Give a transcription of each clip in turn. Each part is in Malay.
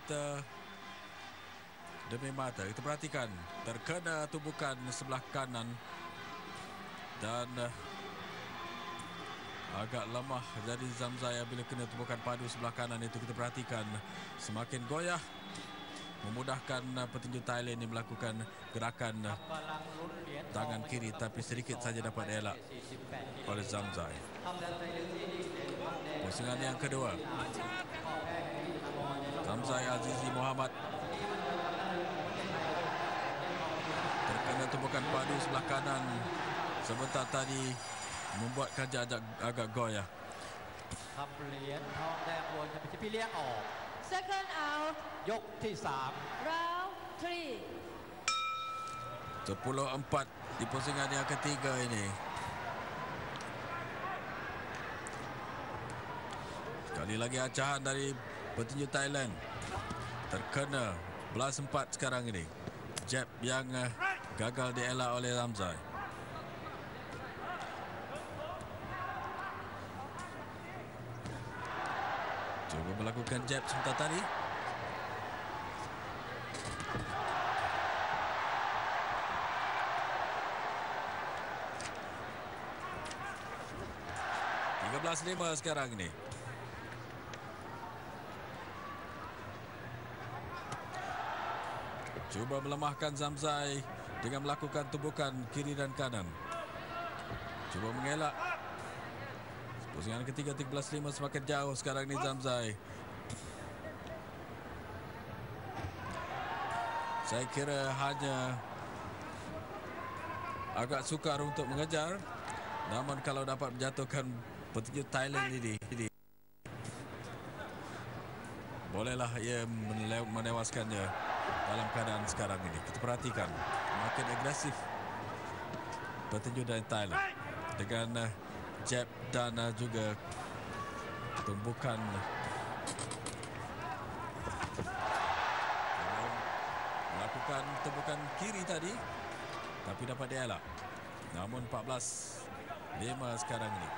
mata demi mata. Kita perhatikan, terkena tubukan sebelah kanan dan agak lemah jadi Zamzai bila kena tubukan padu sebelah kanan itu. Kita perhatikan semakin goyah, memudahkan petinju Thailand ini melakukan gerakan tangan kiri, tapi sedikit saja dapat dielak oleh Zamzai. Pusingan yang kedua, Zamzai Azizi Muhammad terkena tumpukan padu sebelah kanan sebentar tadi, membuat kaca agak goyah. Second out. ยกที่ 3 Round 3. 10-4 di pusingan yang ketiga ini. Sekali lagi acahan dari petinju Thailand. Terkena belas 4 sekarang ini. Jab yang gagal dielak oleh Zamzai. Cuba melakukan jab sebentar tadi. (13-5) sekarang ini. Cuba melemahkan Zamzai dengan melakukan tubukan kiri dan kanan. Cuba mengelak. Pusingan ketiga 13-5, semakin jauh sekarang ni Zamzai. Saya kira hanya agak sukar untuk mengejar. Namun kalau dapat menjatuhkan petinju Thailand ini, bolehlah ia menewaskannya dalam keadaan sekarang ini. Kita perhatikan makin agresif petinju dari Thailand dengan jab dan juga tumbukan. Melakukan tumbukan kiri tadi, tapi dapat dielak. Namun 14-5 sekarang ini.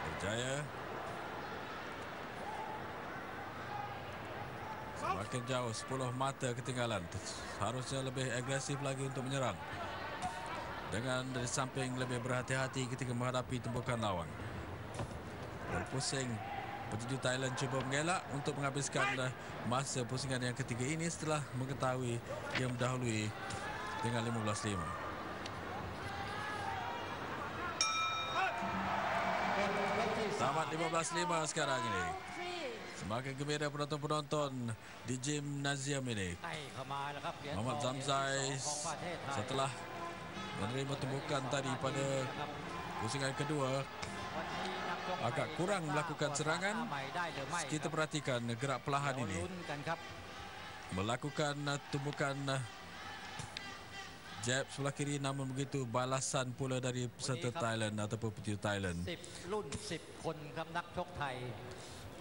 Berjaya. Semakin jauh, 10 mata ketinggalan. Harusnya lebih agresif lagi untuk menyerang. Dengan dari samping lebih berhati-hati ketika menghadapi tumbukan lawan. Berpusing, petinju Thailand cuba mengelak untuk menghabiskan masa pusingan yang ketiga ini setelah mengetahui ia mendahului dengan 15-5. Tamat 15-5 sekarang ini. Semakin gembira penonton-penonton di gimnasium ini. Muhammad Zamzai setelah menerima tumbukan tadi pada pusingan kedua agak kurang melakukan serangan. Kita perhatikan gerak perlahan ini, melakukan tumbukan jab sebelah kiri, namun begitu balasan pula dari peserta Thailand ataupun petinju Thailand. รุ่น 10 คนครับนักชกไทย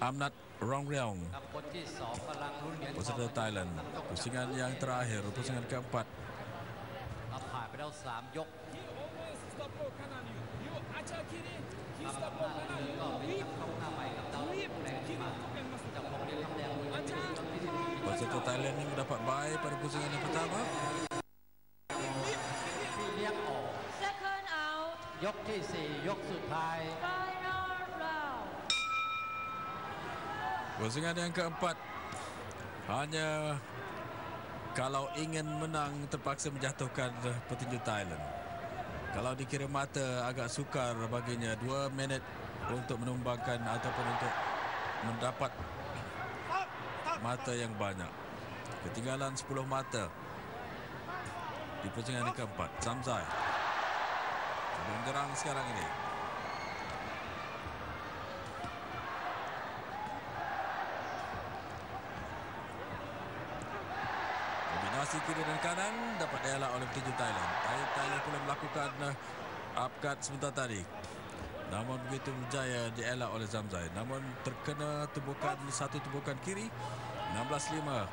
Amnat Rongreong, กับคนที่ 2กำลังลุ้นเหรียญทอง peserta Thailand. Pusingan yang terakhir, pusingan keempat. ผ่านไปแล้ว 3 ยกPeserta Thailand ini mendapat bye pada pusingan yang pertama. Second out. ยกที่ 4 ยกสุดท้าย Final round. Pusingan yang keempat, hanya kalau ingin menang terpaksa menjatuhkan petinju Thailand. Kalau dikira mata agak sukar baginya 2 minit untuk menumbangkan ataupun untuk mendapat mata yang banyak. Ketinggalan 10 mata di pusingan yang keempat. Zamzai menyerang sekarang ini. Kombinasi kiri dan kanan dapat dielak oleh petinju Thailand. Thailand pula melakukan upcut sebentar tadi. Namun begitu berjaya dielak oleh Zamzai. Namun terkena satu tumbukan kiri. 16-5.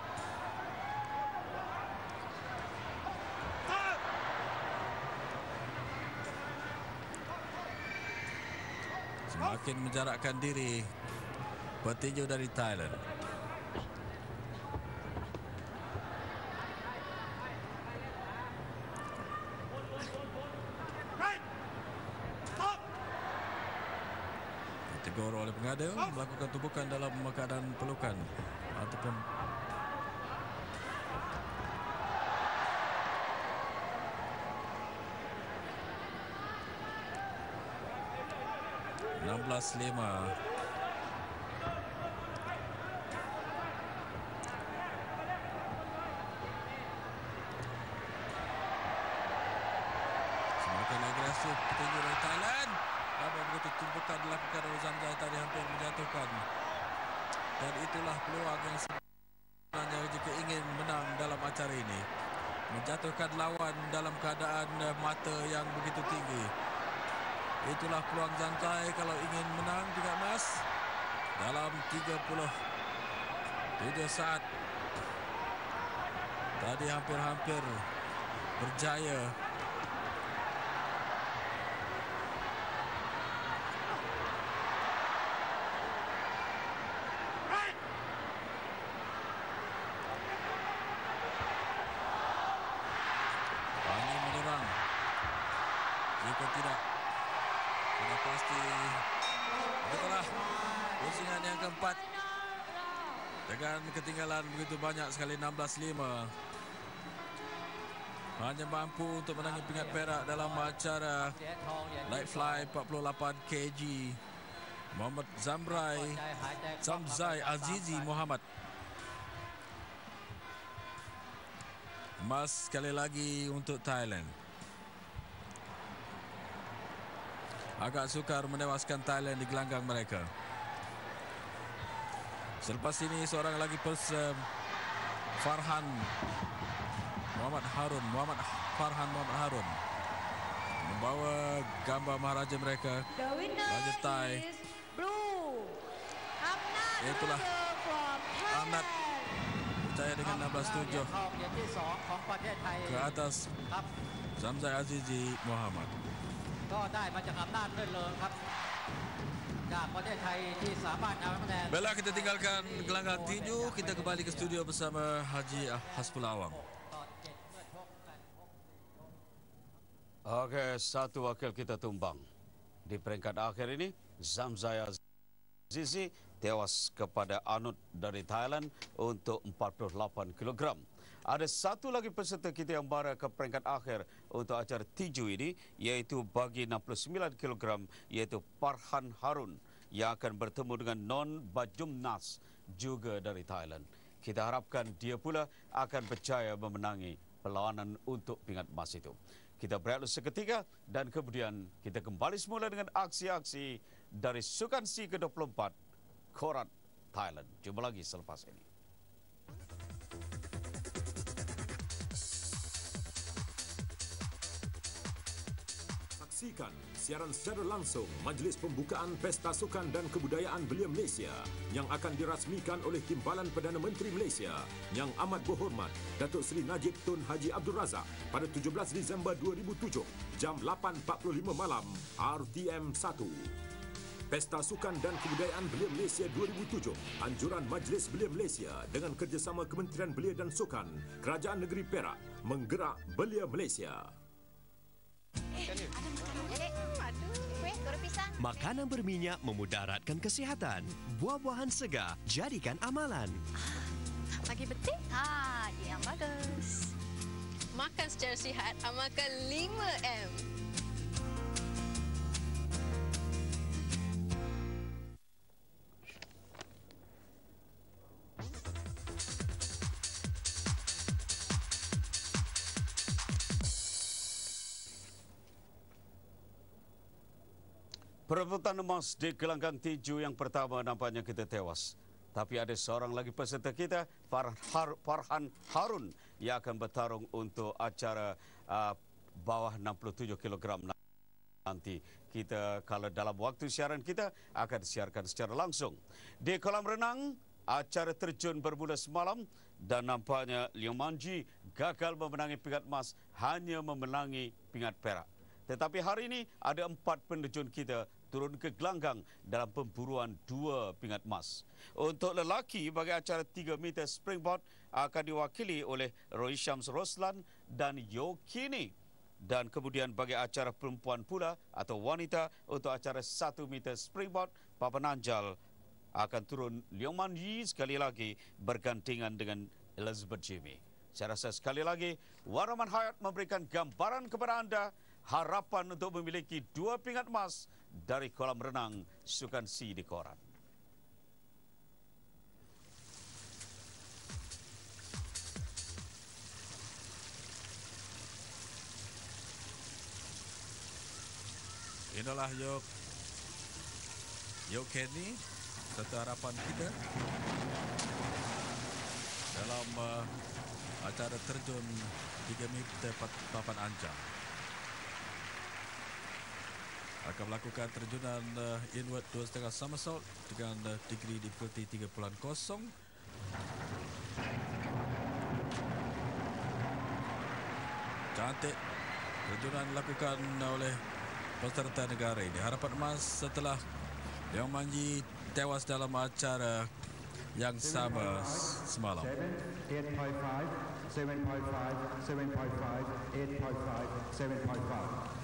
Semakin menjarakkan diri petinju dari Thailand. Ditegur oleh pengada melakukan tumpukan dalam keadaan pelukan ataupun 16-5. Semakin agresif petinju dari Thailand. Apa begitu tumpukan dilakukan oleh Zamzai tadi hampir menjatuhkan. Dan itulah peluang yang sebenarnya jika ingin menang dalam acara ini. Menjatuhkan lawan dalam keadaan mata yang begitu tinggi. Itulah peluang Zamzai kalau ingin menang tingkat emas dalam 37 saat. Tadi hampir-hampir berjaya. Angin menyerang. Jika tidak, sudah pasti begitulah pusingan yang keempat dengan ketinggalan begitu banyak sekali 16-5. Hanya mampu untuk menangi pingat perak dalam acara light fly 48 kg. Muhammad Zamzai Azizi Muhammad. Emas sekali lagi untuk Thailand. Agak sukar menewaskan Thailand di gelanggang mereka. Selepas ini seorang lagi Farhan Muhammad Harun membawa gambar maharaja mereka. The winner Raja Thai. is blue. Amnat Itulah from Amnat Thailand. berjaya dengan 16-7 ทองเหรียญที่ 2 ของประเทศไทย ke atas ครับ Zamzai Azizi Muhammad. ก็ได้มาจากอำนาจเลื่อนเริงครับจากประเทศไทยที่สามารถนำคะแนน Baiklah, kita tinggalkan gelanggang tinju. Kita kembali ke studio bersama Haji Hasbul Awang. Okey, satu wakil kita tumbang. Di peringkat akhir ini, Zamzai Azizi tewas kepada Anut dari Thailand untuk 48 kg. Ada satu lagi peserta kita yang bara ke peringkat akhir untuk acara tinju ini, iaitu bagi 69 kg, iaitu Farhan Harun yang akan bertemu dengan Non Bajumnas juga dari Thailand. Kita harapkan dia pula akan berjaya memenangi perlawanan untuk pingat emas itu. Kita berehat seketika dan kemudian kita kembali semula dengan aksi-aksi dari Sukan C ke-24 Korat Thailand. Jumpa lagi selepas ini. Saksikan siaran secara langsung Majlis Pembukaan Pesta Sukan dan Kebudayaan Belia Malaysia yang akan dirasmikan oleh Timbalan Perdana Menteri Malaysia Yang Amat Berhormat Datuk Seri Najib Tun Haji Abdul Razak pada 17 Disember 2007 jam 8.45 malam RTM 1. Pesta Sukan dan Kebudayaan Belia Malaysia 2007, anjuran Majlis Belia Malaysia dengan kerjasama Kementerian Belia dan Sukan, Kerajaan Negeri Perak, menggerak Belia Malaysia. Makanan berminyak memudaratkan kesihatan. Buah-buahan segar jadikan amalan. Pagi betik? Yang bagus. Makan secara sihat, amalkan 5M. Perebutan emas di gelanggang tinju yang pertama nampaknya kita tewas. Tapi ada seorang lagi peserta kita, Farhan Harun, yang akan bertarung untuk acara bawah 67 kg nanti. Kita kalau dalam waktu siaran kita akan siarkan secara langsung. Di kolam renang, acara terjun bermula semalam dan nampaknya Liu Manji gagal memenangi pingat emas, hanya memenangi pingat perak. Tetapi hari ini ada 4 penerjun kita turun ke gelanggang dalam pemburuan 2 pingat emas. Untuk lelaki bagi acara 3 meter springboard akan diwakili oleh Roisham Roslan dan Yokini. Dan kemudian bagi acara perempuan pula atau wanita untuk acara 1 meter springboard papan anjal akan turun Leong Man Yi sekali lagi bergantian dengan Elizabeth Jimmy. Saya rasa sekali lagi Waraman Hayat memberikan gambaran kepada anda harapan untuk memiliki 2 pingat emas dari kolam renang Sukan C di koran. Inilah Yokeni serta harapan kita dalam acara terjun 3 meter papan anjal. Akan melakukan terjunan inward 2.5 somersault dengan degree difficulty 3.0. Cantik terjunan dilakukan oleh peserta negara ini. Harapan emas setelah Leong Man Yi tewas dalam acara yang sama semalam. 8.5, 7.5, 7.5, 8.5, 7.5.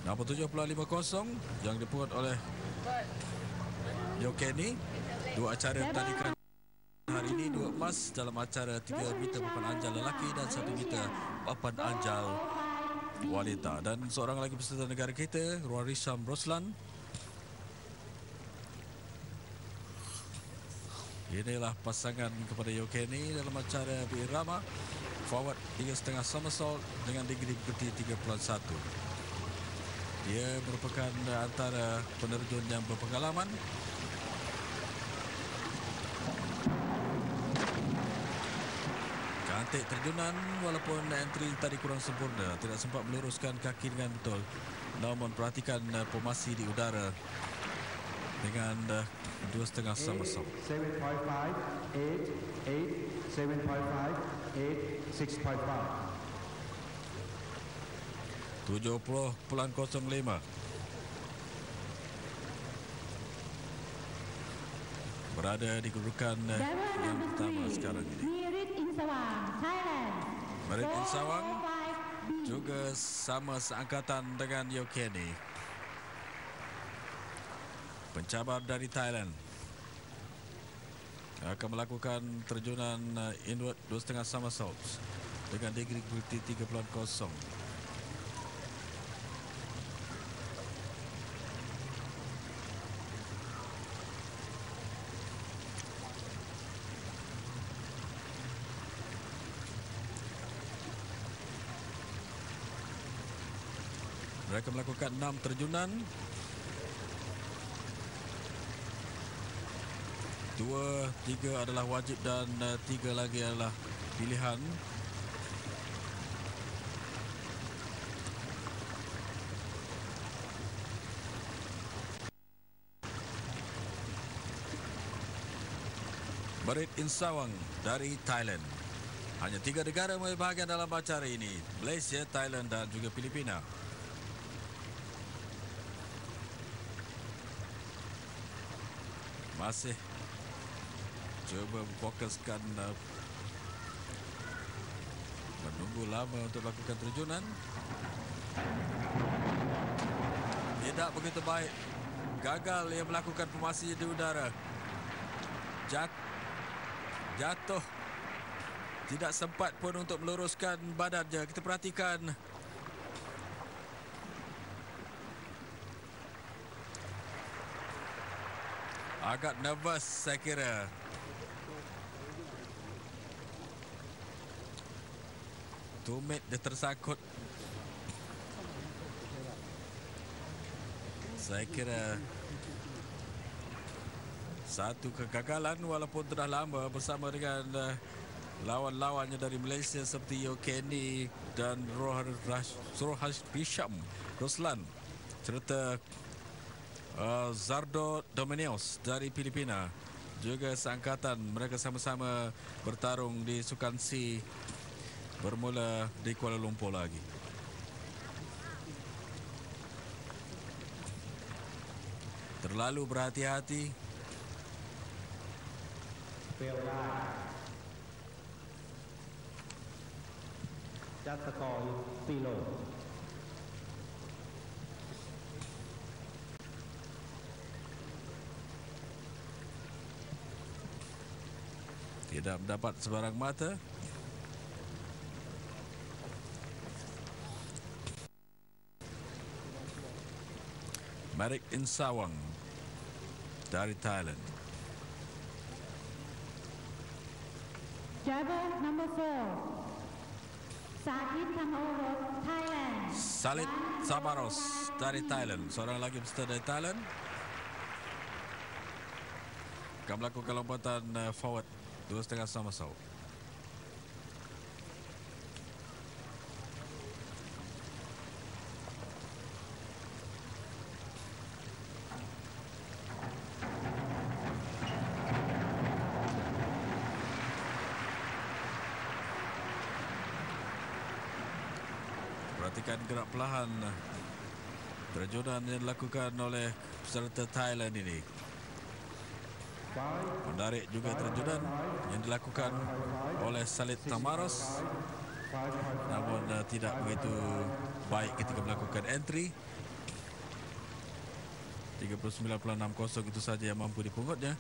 Nombor 7.50 yang dipungut oleh Yokeni. 2 acara bertandingkan hari ini, 2 emas dalam acara 3 meter papan anjal lelaki dan 1 meter papan anjal wanita. Dan seorang lagi peserta negara kita, Roisham Roslan. Inilah pasangan kepada Yokeni dalam acara berirama forward 3.5 somersault dengan degree difficulty 3.1. Dia merupakan antara penerjun yang berpengalaman. Cantik terjunan walaupun entry tadi kurang sempurna. Tidak sempat meluruskan kaki dengan betul. Namun perhatikan formasi di udara dengan 2.5 somersault. 7.5, 8, 7.5, 8, 6.5. 70.05. Berada di kedudukan yang pertama sekarang ini. Merit Insawang juga sama seangkatan dengan Yokeni. Pencabar dari Thailand akan melakukan terjunan inward 2.5 somersault dengan degree difficulty 3.0. Mereka melakukan 6 terjunan. 2, 3 adalah wajib dan 3 lagi adalah pilihan. Merit Insawang dari Thailand. Hanya 3 negara mengambil bahagian dalam acara ini. Malaysia, Thailand dan juga Filipina. Masih cuba fokuskan menunggu lama untuk melakukan terjunan. Tidak begitu baik. Gagal ia melakukan formasi di udara. Jatuh. Tidak sempat pun untuk meluruskan badannya. Kita perhatikan. Agak nervous saya kira. Tumit dia tersangkut. Saya kira satu kegagalan walaupun telah lama bersama dengan lawan-lawannya dari Malaysia seperti Yokeni dan Roisham Roslan serta Zardo Dominios dari Filipina juga seangkatan. Mereka sama-sama bertarung di Sukan C bermula di Kuala Lumpur lagi. terlalu berhati-hati. Fail 9. Just score is below. Tidak mendapat sebarang mata. Marik Insawang dari Thailand. Driver number 4. Sahid Thamorot, Thailand. Salid Sabaros dari Thailand. Seorang lagi peserta dari Thailand akan melakukan lompatan forward 2,5 somersault. Perhatikan gerak perlahan terjunan yang dilakukan oleh peserta Thailand ini. Menarik juga terjunan yang dilakukan oleh Salid Tamaros, namun tidak begitu baik ketika melakukan entry. 39.60 itu saja yang mampu dipungutnya.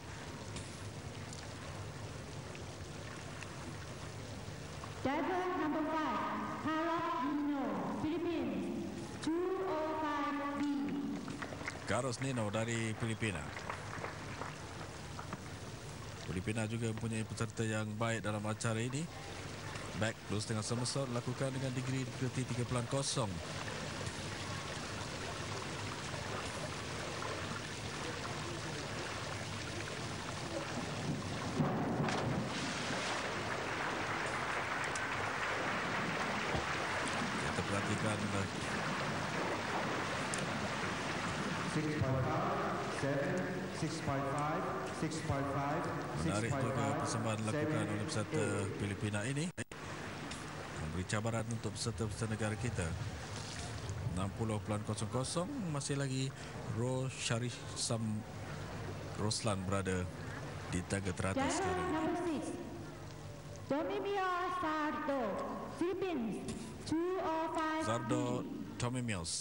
Driver number 5. Carlos Nino, Philippines. 205B. Carlos Nino dari Filipina. Filipina juga mempunyai peserta yang baik dalam acara ini. Back 2,5 somersault lakukan dengan degree difficulty 3.0. Kita perhatikan 6.5, 7, 6.5, 6.5, menarik juga 6.5, persembahan dilakukan oleh peserta Filipina ini. Memberi cabaran untuk peserta-peserta negara kita. 60.00 masih lagi Rosharisham Roslan berada di tangga teratas Driver sekarang. number 6. Domimio Sardo, Philippines. 205B. Zardo Tomimios,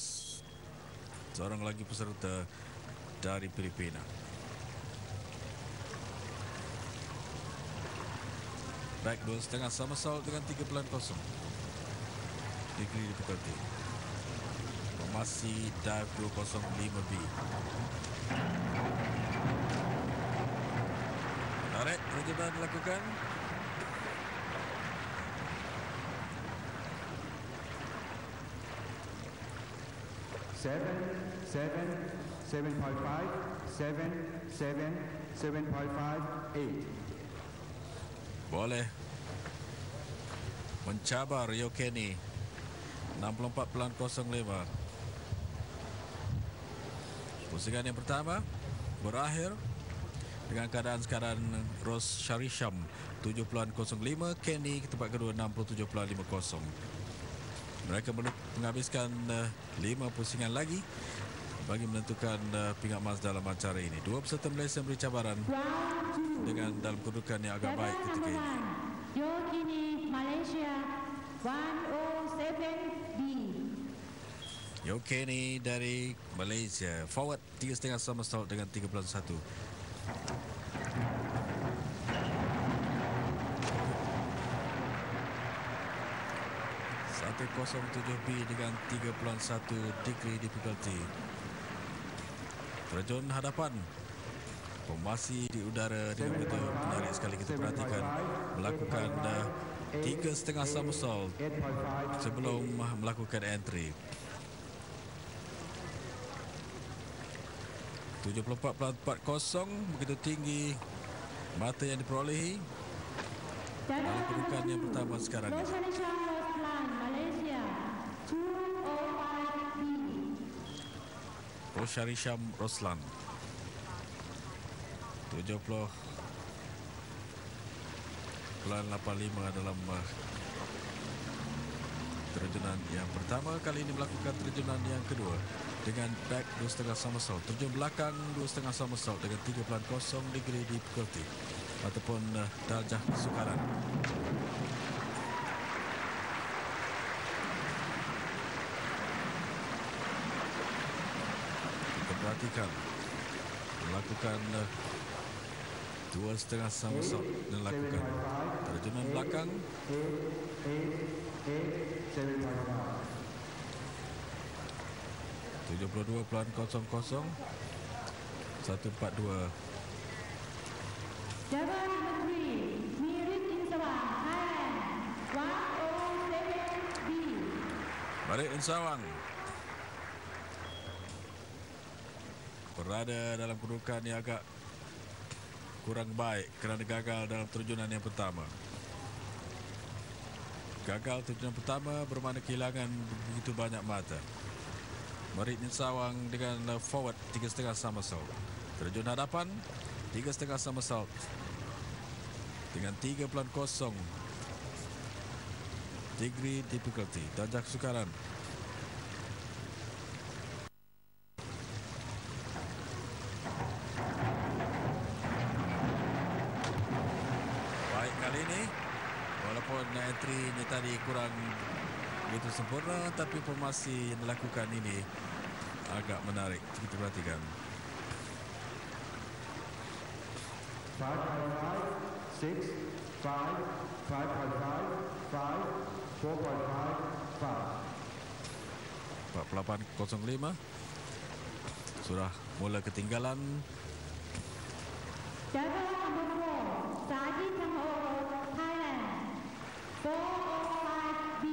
seorang lagi peserta dari Filipina. Back 2,5 somersault dengan 3.0. Degree difficulty. Formasi dive 205B. Tarik, terjunan dilakukan. Seven, 7.5, 7.5, 8. Boleh mencabar Rio Kenny. 64.05. Pusingan yang pertama berakhir dengan keadaan sekarang Ros Sharisham 7.05, Kenny ke tempat kedua 67.50. Mereka menghabiskan 5 pusingan lagi bagi menentukan pingat emas dalam acara ini. Dua peserta Malaysia beri cabaran dengan dalam kedudukan yang agak baik ketika ini. Yokini, Malaysia. 107B. Yokini dari Malaysia. Forward 3,5 somersault dengan 3.1. 107B dengan 3.1 degree difficulty. Terjun hadapan. Formasi di udara dengan begitu menarik sekali. Kita perhatikan melakukan 3,5 somersault sebelum melakukan entry. 74.40 begitu tinggi mata yang diperolehi dalam kedudukan yang pertama sekarang ini. Rosharisham Roslan, Malaysia. 205B. Rosharisham Roslan 70.85 dalam terjunan yang pertama, kali ini melakukan terjunan yang kedua dengan back 2.5 somersault. Terjun belakang 2.5 somersault dengan 3.0 degree difficulty ataupun darjah kesukaran. Kita perhatikan melakukan 2.5 somersault dan lakukan terjunan belakang. 72.00 142. Jabatan number 3, Mirit Insawang, Thailand, 107B. Balik Insawang berada dalam kedudukan yang agak kurang baik kerana gagal dalam terjunan yang pertama. Gagal terjunan pertama bermakna kehilangan begitu banyak mata. Merit Insawang dengan forward 3.5 somersault. Terjun hadapan 3.5 somersault dengan 3.0 degree difficulty, darjah kesukaran. Baik kali ini, walaupun entry-nya tadi kurang begitu sempurna, tapi formasi yang dilakukan ini agak menarik. Kita perhatikan. 5.5, 6, 5, 5.5, 5, 4.5, 5. 48.05 sudah mula ketinggalan. Jabatan number 4, Sajid Tangoro, Thailand, 405B.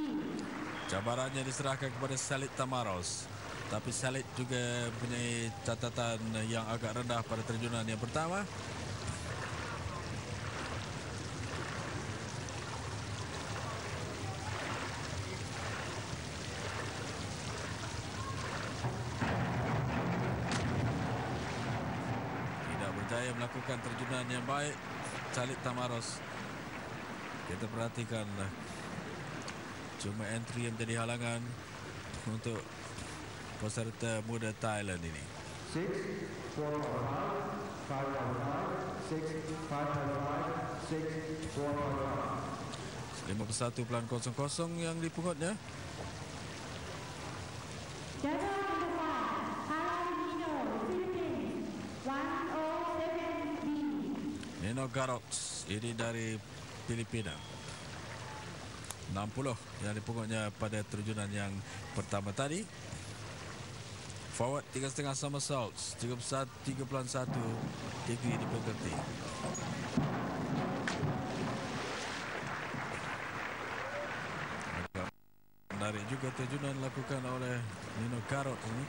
Cabarannya diserahkan kepada Salid Tamaros. Tapi Salid juga punya catatan yang agak rendah pada terjunan yang pertama. Tidak berjaya melakukan terjunan yang baik Salid Tamaros. Kita perhatikan cuma entry yang menjadi halangan untuk peserta muda Thailand ini. 6, 4.5, 5.5, 6, 5.5, 6, 4.5. 51.00 yang dipungutnya. Jabatan number 5, Palomino, Philippines, 107B. Nino Garot ini dari Filipina. 60 yang dipungutnya pada terjunan yang pertama tadi. Forward 3.5 somersaults, 3.1 degree difficulty. Agak menarik juga terjunan dilakukan oleh Nino Garot ini.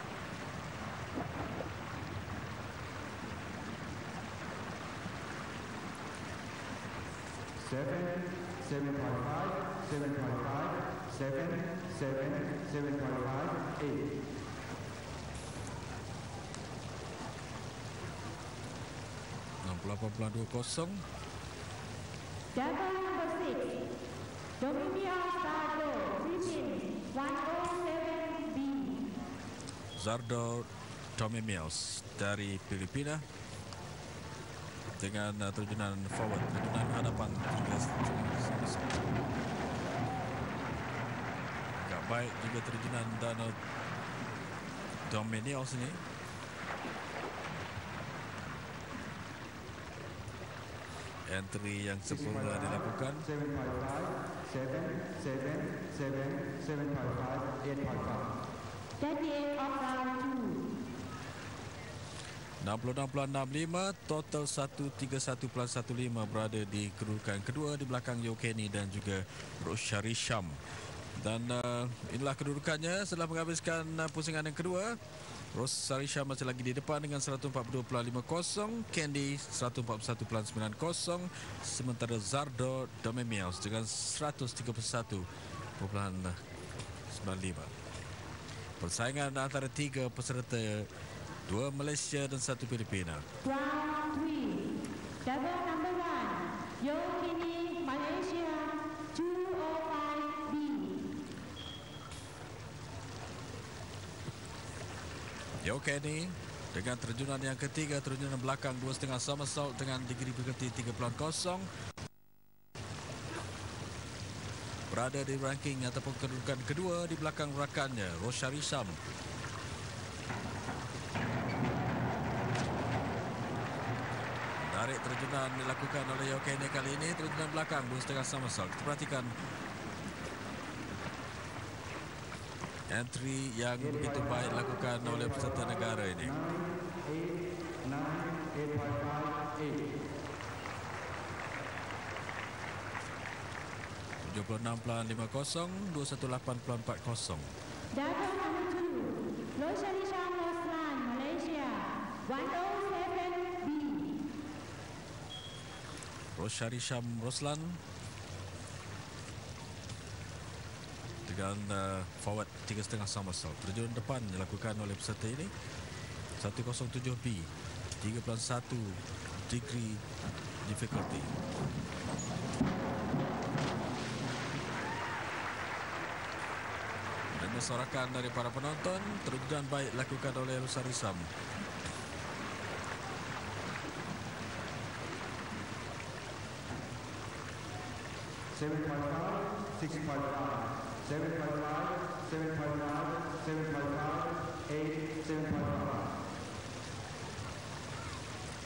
Seven, 7.5, 7.5, 7.5, 8. 68.20. Jabatan number 6, Domimio Sardo, Philippines, 107B. Zardo Tomimios dari Filipina dengan terjunan forward, terjunan hadapan 13. Agak baik juga terjunan Donald Dominios ini. Entry yang sempurna dilakukan. 7.5, 7, 7, 7, 7.5, 8.5. 38 of round 2. 66.65, total 131.15 berada di kedudukan kedua di belakang Yokeni dan juga Rosharisham. Dan inilah kedudukannya setelah menghabiskan pusingan yang kedua. Rosharisham masih lagi di depan dengan 142.50, Candy 141.90, sementara Zardo Domemiaus dengan 131.95. Persaingan antara tiga peserta, dua Malaysia dan satu Filipina. Round 3, jabatan number 1, Yokini, Malaysia, 205B. Kenny dengan terjunan yang ketiga, terjunan belakang 2.5 somersault dengan degree berganti 3.0. Berada di ranking ataupun kedudukan kedua di belakang rakannya, Roshari Sham. Tarik terjunan dilakukan oleh Kenny kali ini, terjunan belakang 2.5 somersault. Kita perhatikan entry yang begitu baik dilakukan oleh peserta negara ini. 76.50, 218.40. Data number 2, Roshari Sham Roslan, Malaysia, 107B. Roshari Sham Roslan dengan forward 3.5 somersault. Terjun depan dilakukan oleh peserta ini 107B, 3.1 degree difficulty. Dan sorakan dari para penonton, terjunan baik dilakukan oleh Roshari Sham.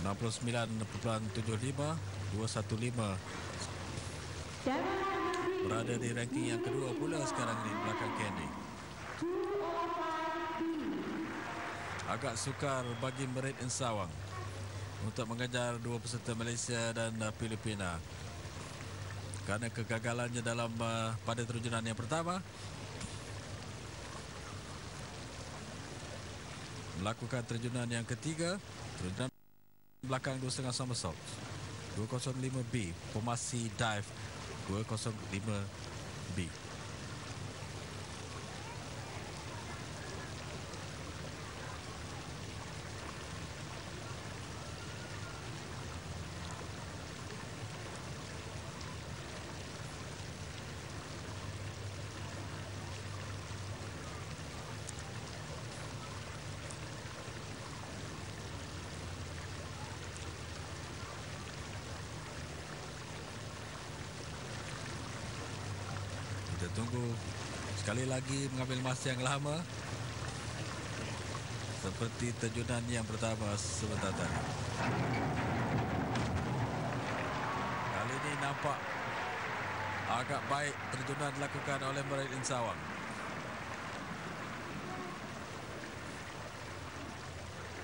$69.75, 215. Berada di ranking yang kedua pula sekarang di belakang Kenny. Agak sukar bagi Merit Insawang untuk mengejar dua peserta Malaysia dan Filipina kerana kegagalannya dalam pada terjunan yang pertama. Melakukan terjunan yang ketiga, terjunan belakang 2.5 somersault, 205B, formasi dive 205B. Kita tunggu sekali lagi mengambil masa yang lama seperti terjunan yang pertama sebentar tadi. Kali ini nampak agak baik terjunan dilakukan oleh Merit Insawang.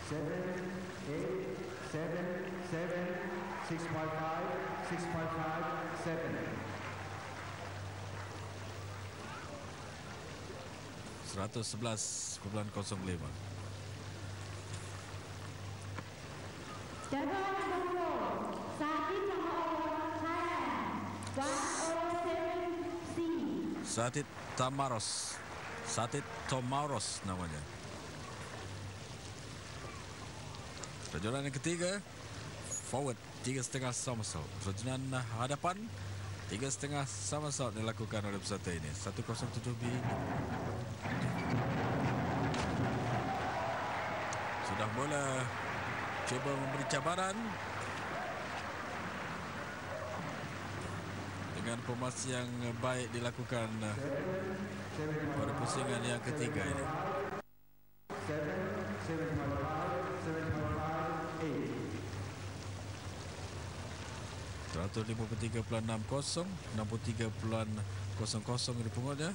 Seven, 6.5, 7. 111.05. Data number 4, Satit Thailand, 107C. Satit Tomaros namanya. Terjunan yang ketiga, forward 3.5 somersault. Terjunan hadapan 3.5 somersault dilakukan oleh peserta ini. 107B. Sudah mula cuba memberi cabaran dengan formasi yang baik dilakukan pada pusingan yang ketiga ini. 153.60, 63.00 di pungutnya.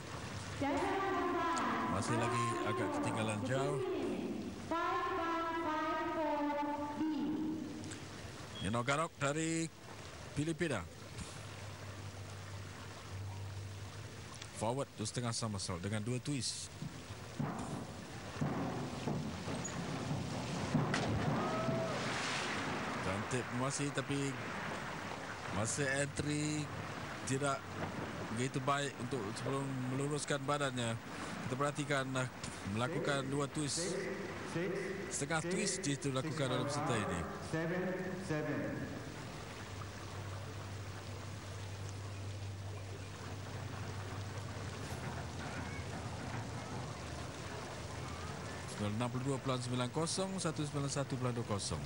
Masih lagi agak ketinggalan jauh. Nino Garok dari Filipina. Forward 2.5 somersault dengan 2 twist. Cantik masih, tapi masa entry tidak begitu baik untuk sebelum meluruskan badannya. Kita perhatikan melakukan 2 twist. Setengah twist itu dilakukan oleh peserta ini. 7. 62.90, 191.20.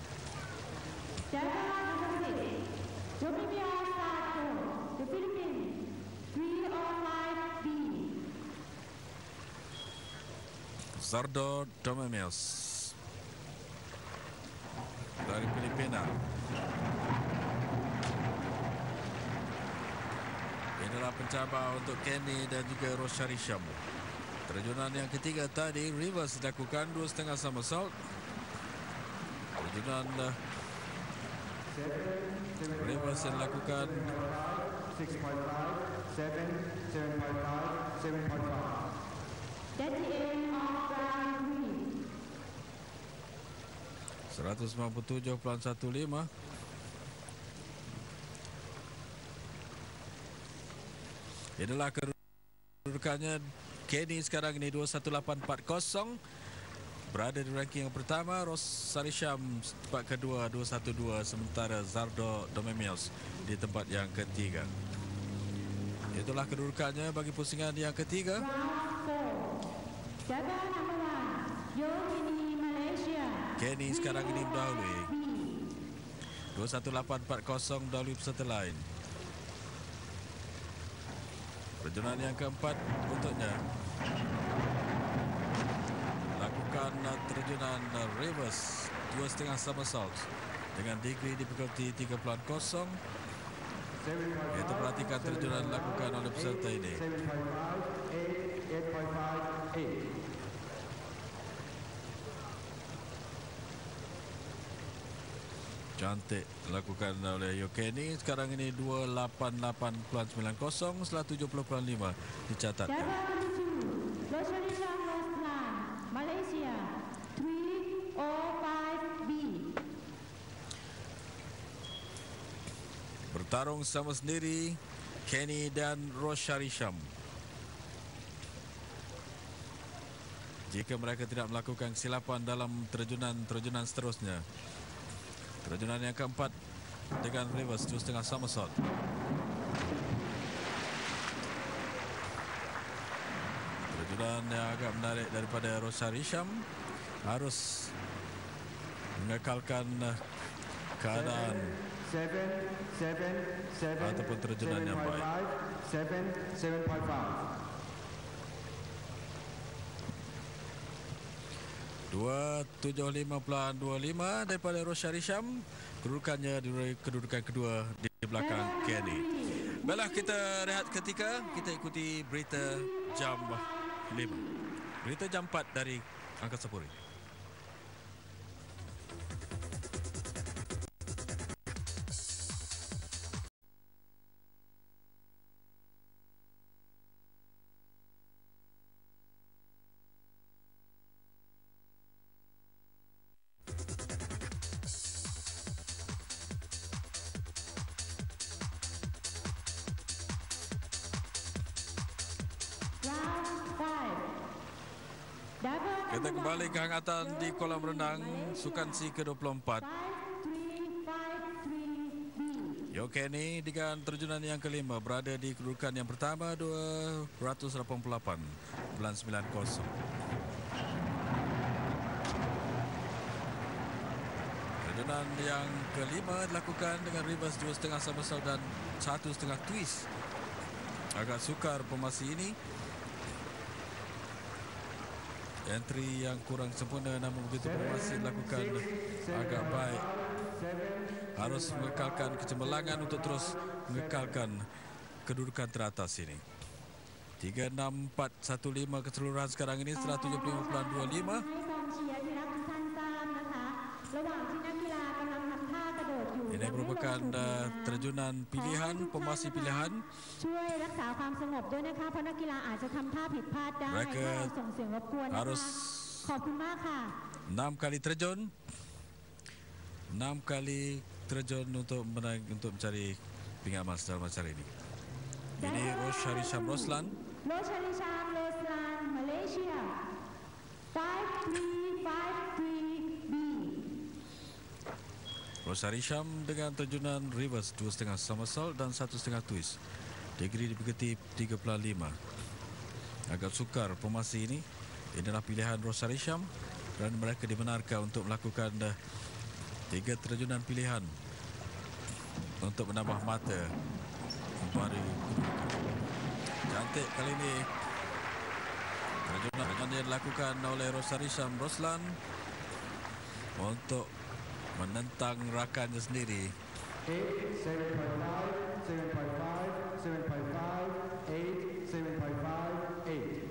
Domimia Sardo, the Philippines, 305B. Zardo Domemios dari Filipina. Inilah pencabar untuk Kenny dan juga Roshari Sham. Terjunan yang ketiga tadi, reverse dilakukan 2,5 somersault. Terjunan reverse yang dilakukan 6.5, 7, 7.5, 7.5. That's the end of round 3. 157.15. Inilah kedudukannya Kenny sekarang ini 218.40. Berada di ranking yang pertama. Roshari Sham tempat kedua 212, sementara Zardo Domemios di tempat yang ketiga. Itulah kedudukannya bagi pusingan yang ketiga. Round 4. Cabang number 1, Yokini, Malaysia. Kenny sekarang ini mendahului 218.40 mendahului peserta lain. Perjuangan yang keempat untuknya. Lakukan terjunan reverse 2,5 somersault dengan degree difficulty 3.0. Itu perhatikan terjunan dilakukan oleh peserta ini. 7.5, 8, 8.5, 8. Cantik dilakukan oleh Yokeni. Sekarang ini 288.90 setelah 70.5 dicatatkan. Cabang number 2, Roshari Sham Roslan, Malaysia, 305B. Bertarung sama sendiri Kenny dan Roshari Sham. Jika mereka tidak melakukan kesilapan dalam terjunan seterusnya. Terjunan yang keempat dengan reverse 2,5 somersault. Terjunan yang agak menarik daripada Roshari Sham, harus mengekalkan keadaan 7, ataupun terjunan yang baik. 7, 7.5. 275.25 daripada Roshari Sham. Kedudukannya di kedudukan kedua di belakang Kenny. Baiklah, kita rehat ketika kita ikuti berita jam 5. Berita jam 4 dari Angkasa Puri. Kita kembali ke hangatan di kolam renang Sukan C ke-24. Yokeni dengan terjunan yang kelima berada di kedudukan yang pertama 288.90. Terjunan yang kelima dilakukan dengan reverse 2,5 somersault dan 1,5 twist. Agak sukar pemasi ini. Entry yang kurang sempurna, namun begitu pemasi dilakukan agak baik. Harus mengekalkan kecemerlangan untuk terus mengekalkan kedudukan teratas ini. 36415 keseluruhan sekarang ini setelah 75.25. Ini merupakan terjunan pilihan, pemasi pilihan. Mereka harus 6 kali terjun. 6 kali terjun untuk mencari pinggan emas dalam acara ini. Ini Roshari Sham Roslan. Roshari Sham Roslan, Malaysia, 5353B. Roshari Sham dengan terjunan reverse 2,5 somersault dan 1,5 twist. Degree diberkati 3.5. Agak sukar pemasi ini. Inilah pilihan Roshari Sham. kerana mereka dibenarkan untuk melakukan 3 terjunan pilihan untuk menambah mata kembali. Cantik kali ini terjunan yang dilakukan oleh Rosarisham Roslan untuk menentang rakannya sendiri. 8, 7.5, 7.5, 7.5, 8, 7.5, 8.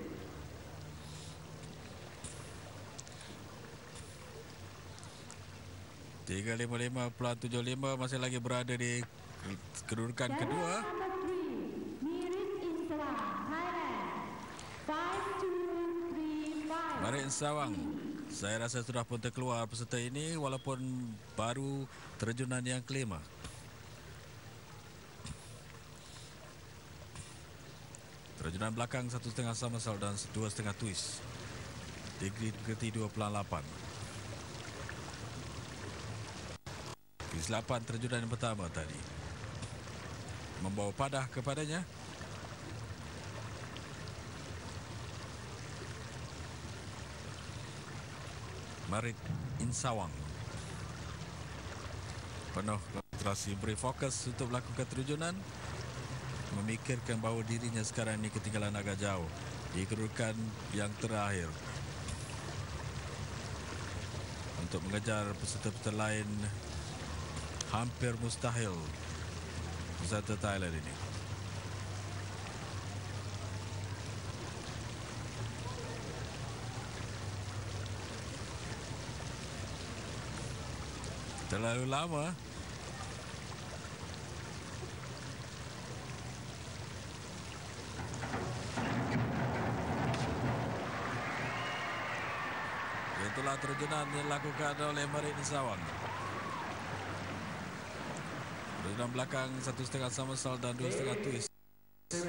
.355.75 masih lagi berada di kedudukan kedua. Number 3, Mirit Insawang, Thailand. 5235. Marit Insawang, saya rasa sudah pun terkeluar peserta ini walaupun baru terjunan yang kelima. Terjunan belakang 1.5 somersault dan 2.5 twist. Degree 2.8. Kesilapan terjunan yang pertama tadi membawa padah kepadanya. Marit Insawang penuh konsentrasi, beri fokus untuk melakukan terjunan, memikirkan bahawa dirinya sekarang ini ketinggalan agak jauh di kedudukan yang terakhir untuk mengejar peserta-peserta lain. Hampir mustahil peserta Thailand ini. Terlalu lama. Itulah terjunan yang dilakukan oleh Marit Insawang. Terjunan belakang 1.5 somersault dan 2.5 twist. 7.5,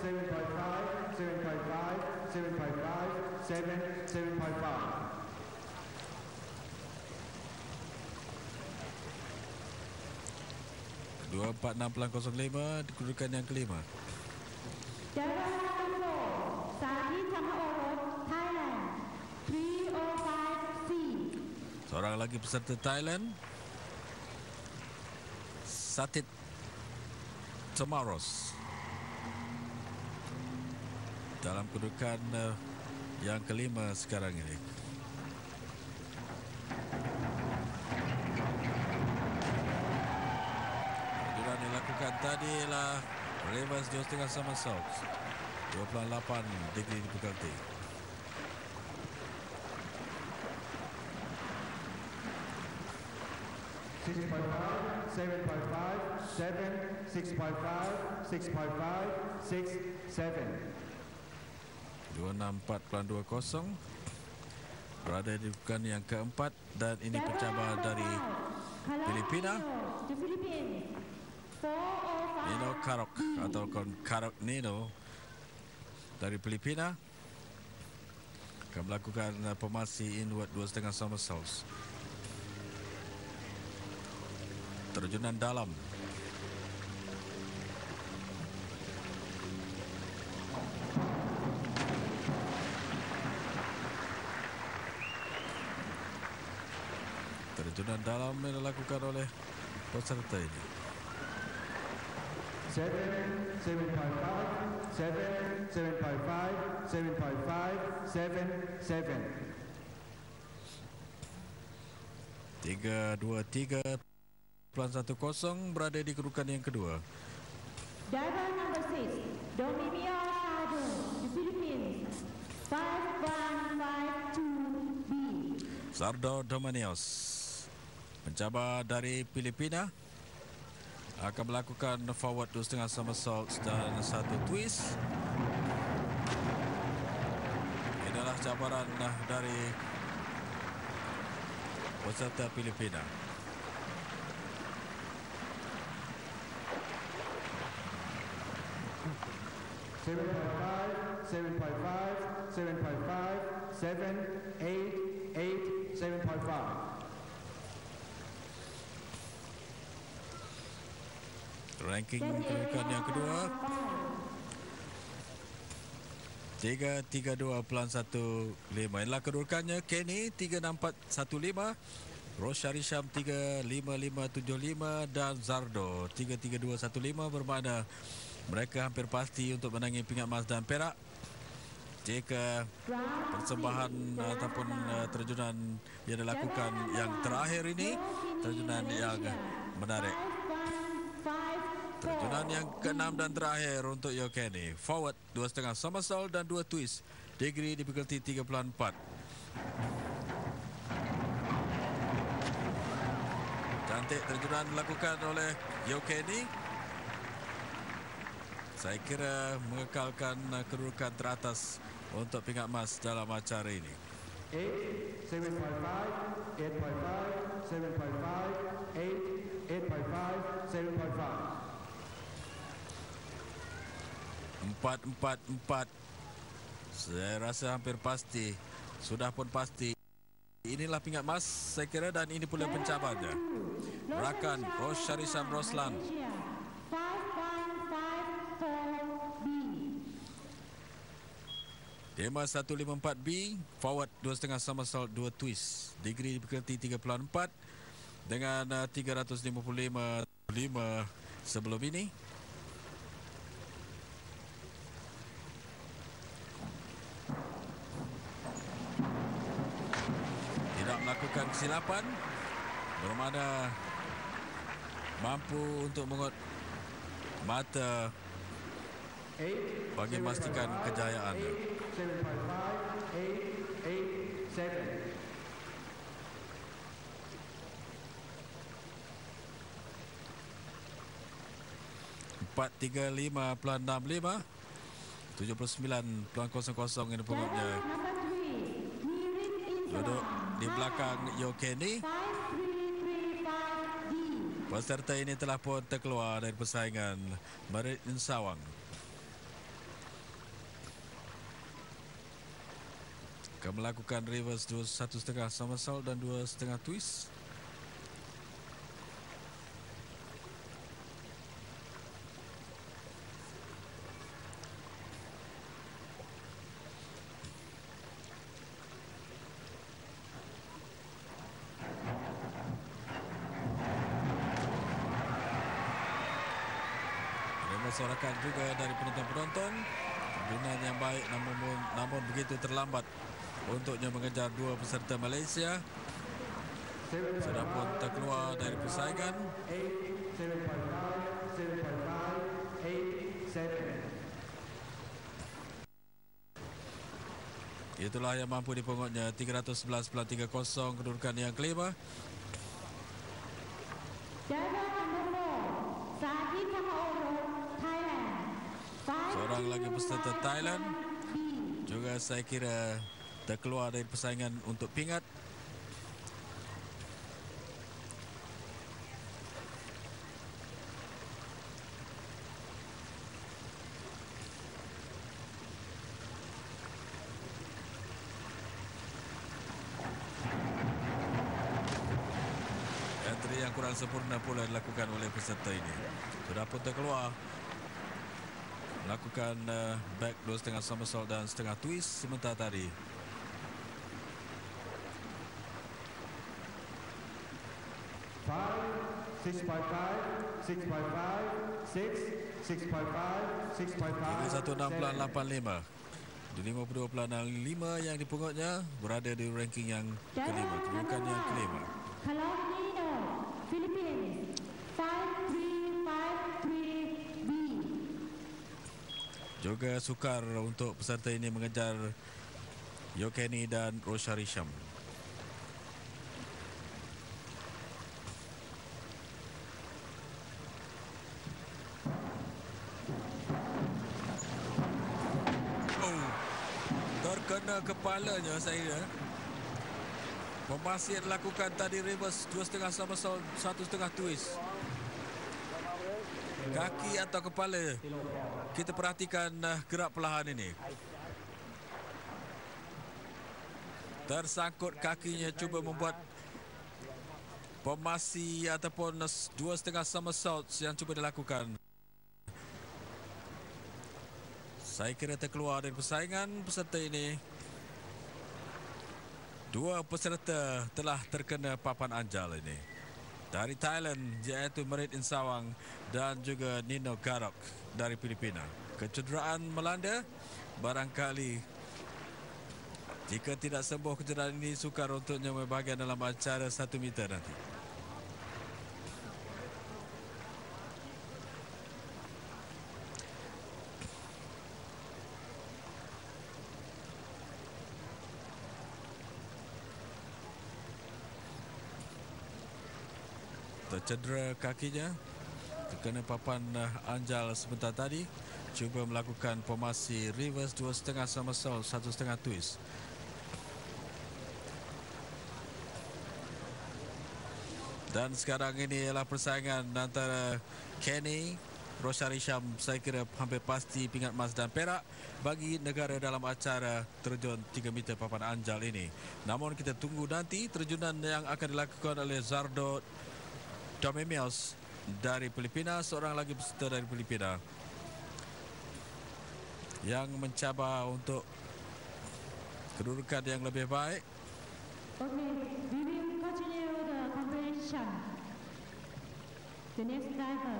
7.5, 7.5, 7.5, 7, 7.5. 24.6.05 di kedudukan yang kelima. Java number 4, Sadi Tamaorot, Thailand. 305C. Seorang lagi peserta Thailand, Satit Tomaros, dalam kedudukan yang kelima sekarang ini. Terjunan dilakukan tadi ialah reverse 2.5 somersault, 28 degree difficulty. Six point five, 7.5, 7, 6.5, 6.5, 6, 7. 264.20 berada di kedudukan yang keempat dan ini pencabar dari Filipina, The Philippines. 405. Nino Karok atau Karok Nino dari Filipina akan melakukan pemasi inward 2.5 somersaults. Terjunan dalam. Terjunan dalam yang dilakukan oleh peserta ini. 7, 7.5, 7, 7.5, 7.5, 7, 7. 3-2-3.10 berada di kedudukan yang kedua. Diver number 6, Domimio Sado, The Philippines. 5152B. Sardo Domanios, pencabar dari Filipina, akan melakukan forward 2.5 somersaults dan 1 twist. Inilah cabaran dari peserta Filipina. Seven point five, 7, 8, 7.5. Ranking kedudukan yang kedua, 3-3-2.15. Inilah kedudukannya. Kenny 3-6-4-1-5. Roshari Sham 3-5-5-7-5 dan Zardo 3-3-2-1-5, bermakna mereka hampir pasti untuk menangi pingat emas dan perak jika persembahan ataupun terjunan yang dilakukan yang terakhir ini, terjunan yang menarik. Terjunan yang ke-6 dan terakhir untuk Yokeni. Forward 2.5 somersault dan 2 twist. Degree difficulty 3.4. Cantik terjunan dilakukan oleh Yokeni. Saya kira mengekalkan kedudukan teratas untuk pingat emas dalam acara ini. 8, 7.5, 8.5, 7.5, 8, 8.5, 7.5. 4-4-4. Saya rasa hampir pasti, sudah pun pasti. Inilah pingat emas saya kira, dan ini pula pencabarnya. Rakan Roshari Sham Roslan. 5154B, forward 2.5 somersault 2 twist. Degree difficulty 3.4 dengan 355 sebelum ini. Tidak melakukan kesilapan, bermakna mampu untuk mengut mata bagi memastikan kejayaannya. 7.5, 8, 8, 7. 435.65, 79.00 ini pengutnya. Duduk di belakang Yokeni. Peserta ini telah pun terkeluar dari persaingan Merit Insawang. Akan melakukan reverse 1.5 somersault dan 2.5 twist. Sorakan juga dari penonton-penonton. Perjuangan yang baik, namun begitu terlambat untuknya mengejar dua peserta Malaysia. Sudah pun terkeluar dari persaingan. 8, 7.5, 7.5, 8, 7. Itulah yang mampu dipungutnya. 311.30 kedudukan yang kelima. Seorang lagi peserta Thailand juga saya kira terkeluar dari persaingan untuk pingat. Entry yang kurang sempurna pula dilakukan oleh peserta ini. Sudah pun terkeluar. Melakukan back 2.5 somersault dan setengah twist sementara tadi. Ini 16.85 di 52.5 yang dipungutnya, berada di ranking yang kelima, kedudukan yang kelima. Kalonino, Philippines, 5353B. Juga sukar untuk peserta ini mengejar Yokeni dan Roshari Sham. Oh, terkena kepalanya saya. Pemasi yang dilakukan tadi reverse 2.5 somersault, 1.5 twist. Kaki atau kepala, kita perhatikan gerak perlahan ini. Tersangkut kakinya, cuba membuat pemasi ataupun 2.5 somersault yang cuba dilakukan. Saya kira terkeluar dari persaingan peserta ini. Dua peserta telah terkena papan anjal ini. Dari Thailand, iaitu Merit Insawang dan juga Nino Garok dari Filipina. Kecederaan melanda, barangkali jika tidak sembuh kecederaan ini, sukar untuknya berbahagian dalam acara 1 meter nanti. Tercedera kakinya, terkena papan anjal sebentar tadi. Cuba melakukan formasi reverse 2.5 somersault, 1.5 twist. Dan sekarang ini ialah persaingan antara Kenny, Roshari Sham. Saya kira hampir pasti pingat emas dan perak bagi negara dalam acara terjun 3 meter papan anjal ini. Namun kita tunggu nanti terjunan yang akan dilakukan oleh Zardo Domemios dari Filipina, seorang lagi peserta dari Filipina yang mencabar untuk kedudukan yang lebih baik. Okay, we will continue the competition. The next diver.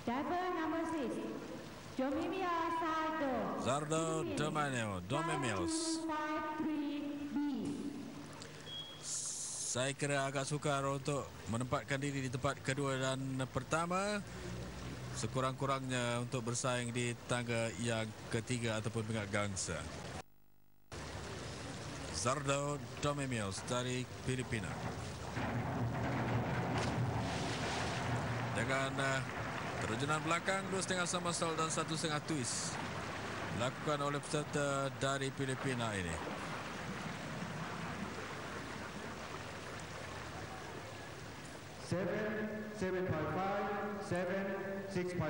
Diver number 6. Domimia Zardo Domemios. Saya kira agak sukar untuk menempatkan diri di tempat kedua dan pertama. Sekurang-kurangnya untuk bersaing di tangga yang ketiga ataupun pingat gangsa. Zardo Domemios dari Filipina. Dengan terjunan belakang 2.5 somersault dan 1.5 twist dilakukan oleh peserta dari Filipina ini. Seven, 7.5, 7, 6.5,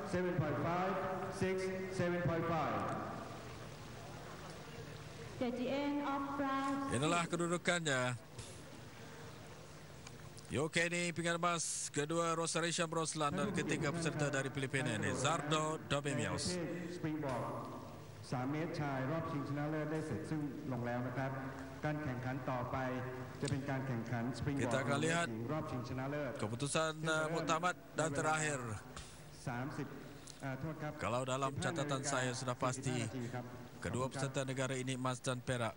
7.5, 6, 7.5. At the end of round. Inilah kedudukannya. Kenny pingat emas, kedua Roshari Sham Roslan dan ketiga peserta dari Filipina ini Zardo Domemios. 3 เมตรชายรอบชิงชนะเลิศได้เสร็จซึ่งลงแล้วนะครับการแข่งขันต่อไปจะเป็นการแข่งขันสปริงบอร์ด Kita akan lihat รอบชิงชนะเลิศ keputusan muktamad dan terakhir. 30 โทษครับ Kalau dalam catatan saya sudah pasti kedua peserta negara ini emas dan perak.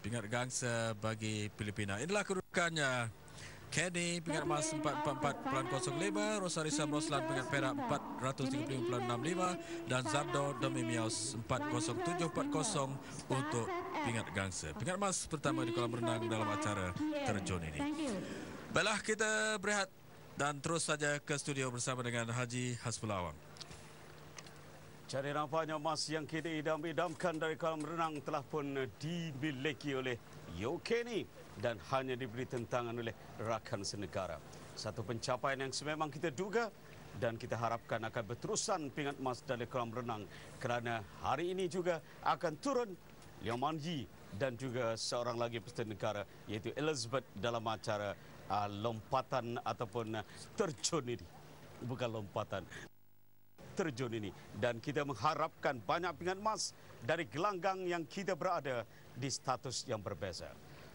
Pingat gangsa bagi Filipina. Inilah kedudukannya. Kenny pingat emas 444.05, Roshari Sham Roslan pingat perak 435.65 dan Zardo Domemios 407.40 untuk pingat gangsa. Pingat emas pertama di kolam renang dalam acara terjun ini. Baiklah, kita berehat dan terus saja ke studio bersama dengan Haji Hasbullah Awang. Jadi nampaknya emas yang kita idam-idamkan dari kolam renang telah pun dimiliki oleh Kenny dan hanya diberi tentangan oleh rakan senegara. Satu pencapaian yang sememang kita duga dan kita harapkan akan berterusan pingat emas dari kolam renang kerana hari ini juga akan turun Liao Manji dan juga seorang lagi peserta negara iaitu Elizabeth dalam acara lompatan ataupun terjun ini. Bukan lompatan. Terjun ini dan kita mengharapkan banyak pingat emas dari gelanggang yang kita berada di status yang berbeza.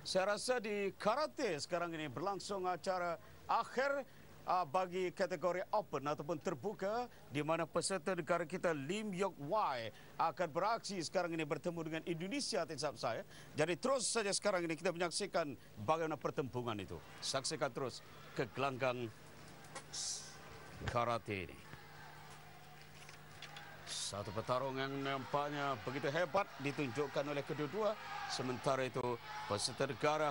Saya rasa di karate sekarang ini berlangsung acara akhir bagi kategori open ataupun terbuka di mana peserta negara kita Lim Yok Wai akan beraksi sekarang ini bertemu dengan Indonesia tisap saya. Jadi terus saja sekarang ini kita menyaksikan bagaimana pertempuran itu. Saksikan terus ke gelanggang karate ini. Satu pertarungan yang nampaknya begitu hebat ditunjukkan oleh kedua-dua. Sementara itu peserta negara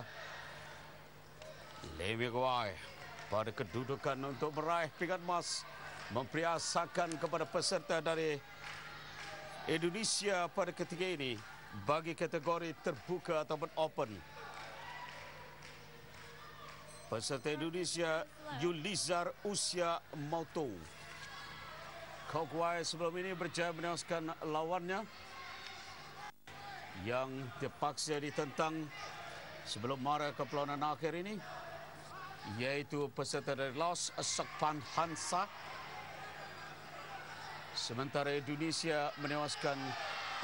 Lim Yok Wai pada kedudukan untuk meraih pingat emas memperlihatkan kepada peserta dari Indonesia pada ketiga ini bagi kategori terbuka ataupun open. Peserta Indonesia Yulizar Usia Mauto. Kok Wai sebelum ini berjaya menewaskan lawannya yang terpaksa ditentang sebelum marah ke perlawanan akhir ini. yaitu peserta dari Laos Sokpan Hansa. Sementara Indonesia menewaskan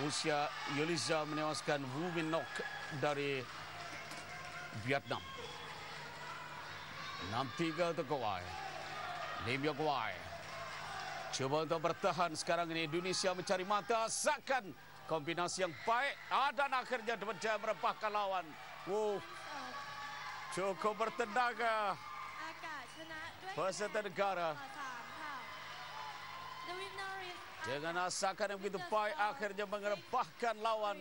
Usia Yuliza menewaskan Wu Min Nok dari Vietnam. 6-3 untuk Kawai. Lim Yok Wai. Cuba untuk bertahan sekarang ini. Indonesia mencari mata. Asakan kombinasi yang baik. Dan akhirnya berjaya merebahkan lawan. Cukup bertenaga. Peserta negara. Dengan asakan yang begitu baik, akhirnya mengerebahkan lawan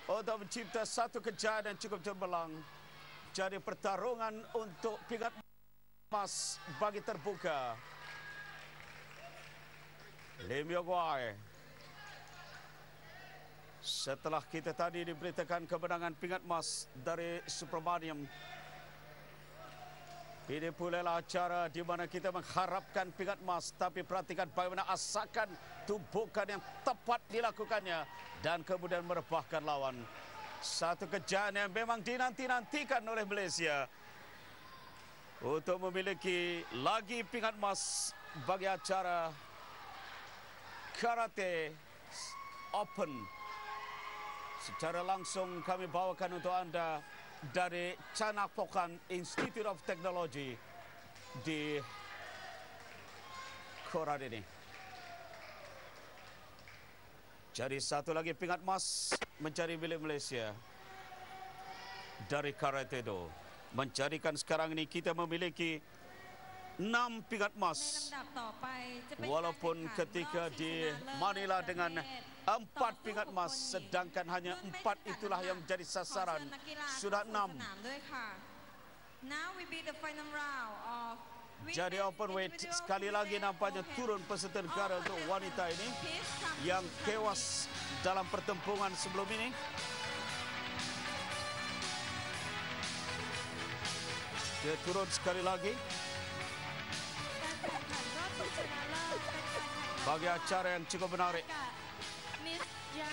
untuk mencipta satu kejayaan yang cukup cemerlang. Jadi pertarungan untuk pingat emas bagi terbuka. Lim Yok Wai. Setelah kita tadi diberitakan kemenangan pingat emas dari Subramaniam, ini pula acara di mana kita mengharapkan pingat emas, tapi perhatikan bagaimana asakan tumpukan yang tepat dilakukannya dan kemudian merebahkan lawan. Satu kejayaan yang memang dinanti-nantikan oleh Malaysia untuk memiliki lagi pingat emas bagi acara Karate Open. Secara langsung kami bawakan untuk anda dari Chanapokan Institute of Technology di Korat ini. Jadi satu lagi pingat emas mencari milik Malaysia dari Karate Do. Menjadikan sekarang ini kita memiliki 6 pingat emas. Walaupun ketika di Manila dengan 4 pingat emas, sedangkan hanya 4 itulah yang menjadi sasaran. Sudah 6. Jadi open weight sekali lagi nampaknya turun peserta negara untuk wanita ini yang tewas dalam pertempuran sebelum ini. Dia turun sekali lagi. Bagi acara yang cukup menarik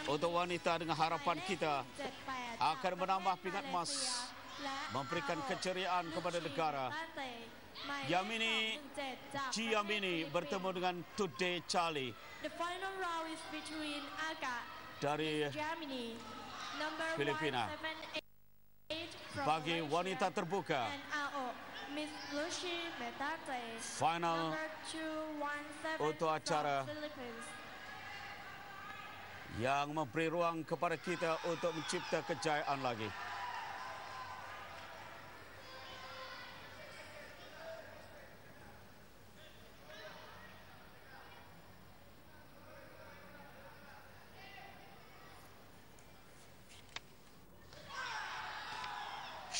untuk wanita, dengan harapan kita akan menambah pingat emas, memberikan keceriaan kepada negara. Yamini Ji Yamini bertemu dengan Today Charlie dari Filipina. Bagi wanita terbuka, final untuk acara yang memberi ruang kepada kita untuk mencipta kejayaan lagi.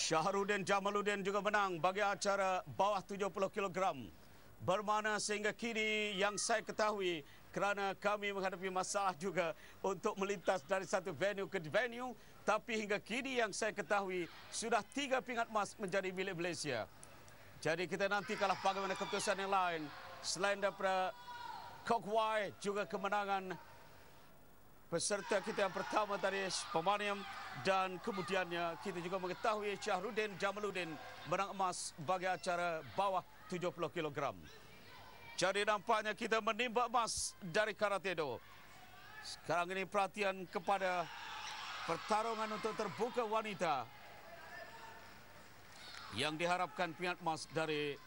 Syahrudin Jamaluddin juga menang bagi acara bawah 70 kg. Bermana sehingga kini yang saya ketahui, kerana kami menghadapi masalah juga untuk melintas dari satu venue ke venue, tapi hingga kini yang saya ketahui sudah 3 pingat emas menjadi milik Malaysia. Jadi kita nantikanlah bagaimana keputusan yang lain. Selain daripada Kok Wai, juga kemenangan peserta kita yang pertama tadi Subramaniam, dan kemudiannya kita juga mengetahui Syahrudin Jamaluddin menang emas bagi acara bawah 70 kg. Jadi nampaknya kita menimba emas dari Karate Do. Sekarang ini perhatian kepada pertarungan untuk terbuka wanita yang diharapkan pingat emas dari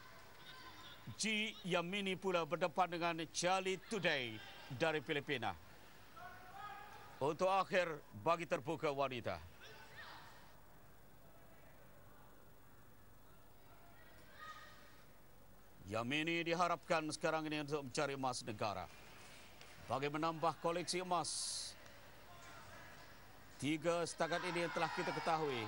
Ji Yamini pula berdepan dengan Charlie Today dari Filipina. Untuk akhir bagi terbuka wanita. Yamini diharapkan sekarang ini untuk mencari emas negara. Bagi menambah koleksi emas. 3 setakat ini yang telah kita ketahui.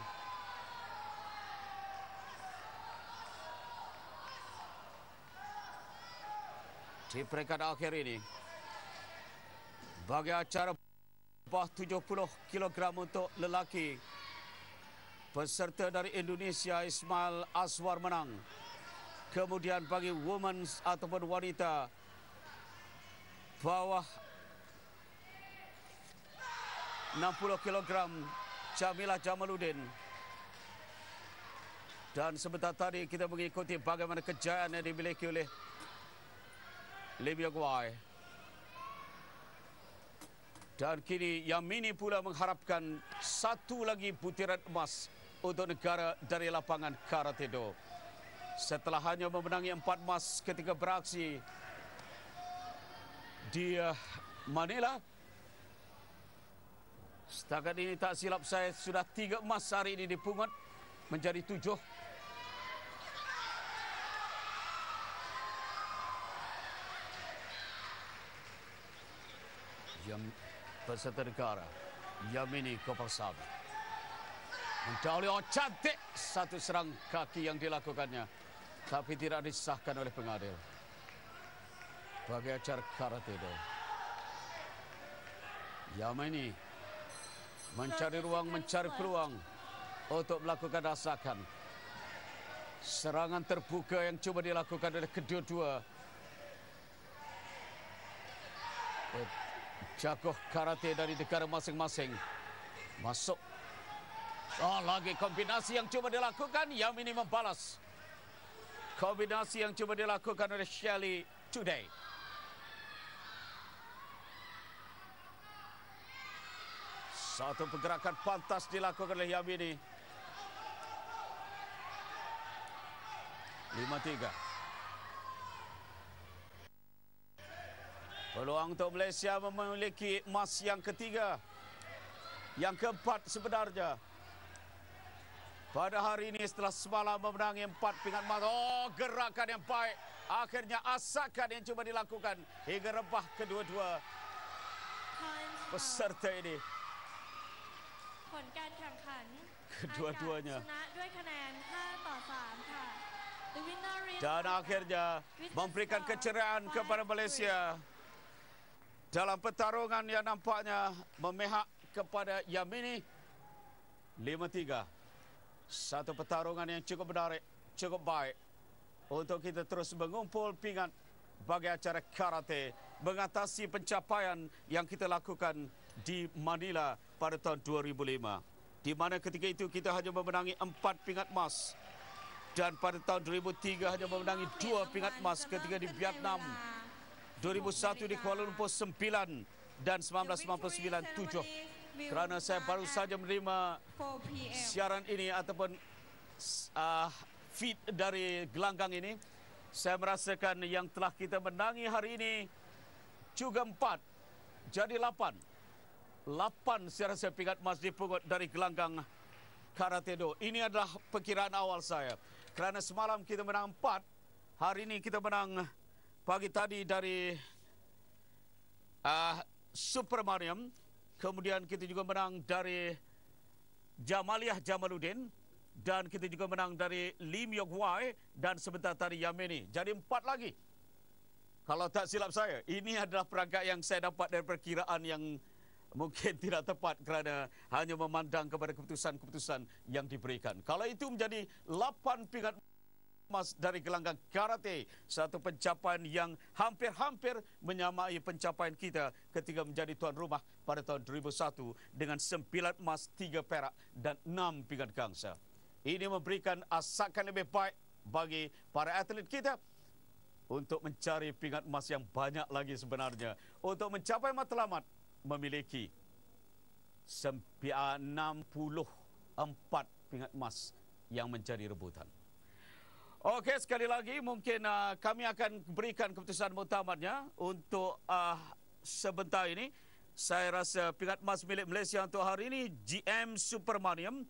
Di peringkat akhir ini, bagi acara bawah 70 kg untuk lelaki, peserta dari Indonesia Ismail Azwar menang. Kemudian bagi women ataupun wanita bawah 60 kg, Jamilah Jamaluddin Dan sebentar tadi kita mengikuti bagaimana kejayaan yang dimiliki oleh Lim Yok Wai. Dan kini Yamini pula mengharapkan satu lagi butiran emas untuk negara dari lapangan Karate Do. Setelah hanya memenangi 4 emas ketika beraksi di Manila, setakat ini tak silap saya sudah 3 emas hari ini dipungut menjadi 7. Yang peserta negara Yamini Gopalsamy mendahului, cantik satu serang kaki yang dilakukannya, tapi tidak disahkan oleh pengadil bagi acara Karate Do. Yamini mencari ruang, mencari peluang untuk melakukan rasakan serangan terbuka yang cuba dilakukan oleh kedua-dua jago karate dari negara masing-masing. Masuk. Lagi kombinasi yang cuba dilakukan, Yamini membalas. Kombinasi yang cuba dilakukan oleh Shelly Today. Satu pergerakan pantas dilakukan oleh Yamini. 5-3. Peluang untuk Malaysia memiliki emas yang ketiga. Yang keempat sebenarnya. Pada hari ini setelah semalam memenangi 4 pingat emas. Gerakan yang baik. Akhirnya asakan yang cuba dilakukan hingga rebah kedua-dua peserta ini. Kedua-duanya. Dan akhirnya memberikan keceriaan kepada Malaysia dalam pertarungan yang nampaknya memihak kepada Yamini. 5-3. Satu pertarungan yang cukup menarik, cukup baik untuk kita terus mengumpul pingat bagi acara karate mengatasi pencapaian yang kita lakukan di Manila pada tahun 2005, di mana ketika itu kita hanya memenangi 4 pingat emas, dan pada tahun 2003 hanya memenangi 2 pingat emas ketika di Vietnam, 2001 di Kuala Lumpur 9 dan 1999 7. Kerana saya baru saja menerima siaran ini ataupun feed dari gelanggang ini, saya merasakan yang telah kita menangi hari ini juga 4, jadi 8 saya rasa pingat emas dipungut dari gelanggang Karate Do. Ini adalah perkiraan awal saya. Kerana semalam kita menang 4, hari ini kita menang pagi tadi dari Supermanium, kemudian kita juga menang dari Jamaliah Jamaluddin, dan kita juga menang dari Lim Yok Wai, dan sebentar tadi Yamini. Jadi 4 lagi. Kalau tak silap saya, ini adalah perangkat yang saya dapat dari perkiraan yang mungkin tidak tepat kerana hanya memandang kepada keputusan-keputusan yang diberikan. Kalau itu menjadi 8 pingat emas dari gelanggang karate, satu pencapaian yang hampir-hampir menyamai pencapaian kita ketika menjadi tuan rumah pada tahun 2001 dengan 9 emas, 3 perak dan 6 pingat gangsa. Ini memberikan asakan lebih baik bagi para atlet kita untuk mencari pingat emas yang banyak lagi sebenarnya. Untuk mencapai matlamat memiliki 64 pingat emas yang menjadi rebutan. Okey, sekali lagi mungkin kami akan berikan keputusan muktamadnya untuk sebentar ini. Saya rasa pingat emas milik Malaysia untuk hari ini GM Supermanium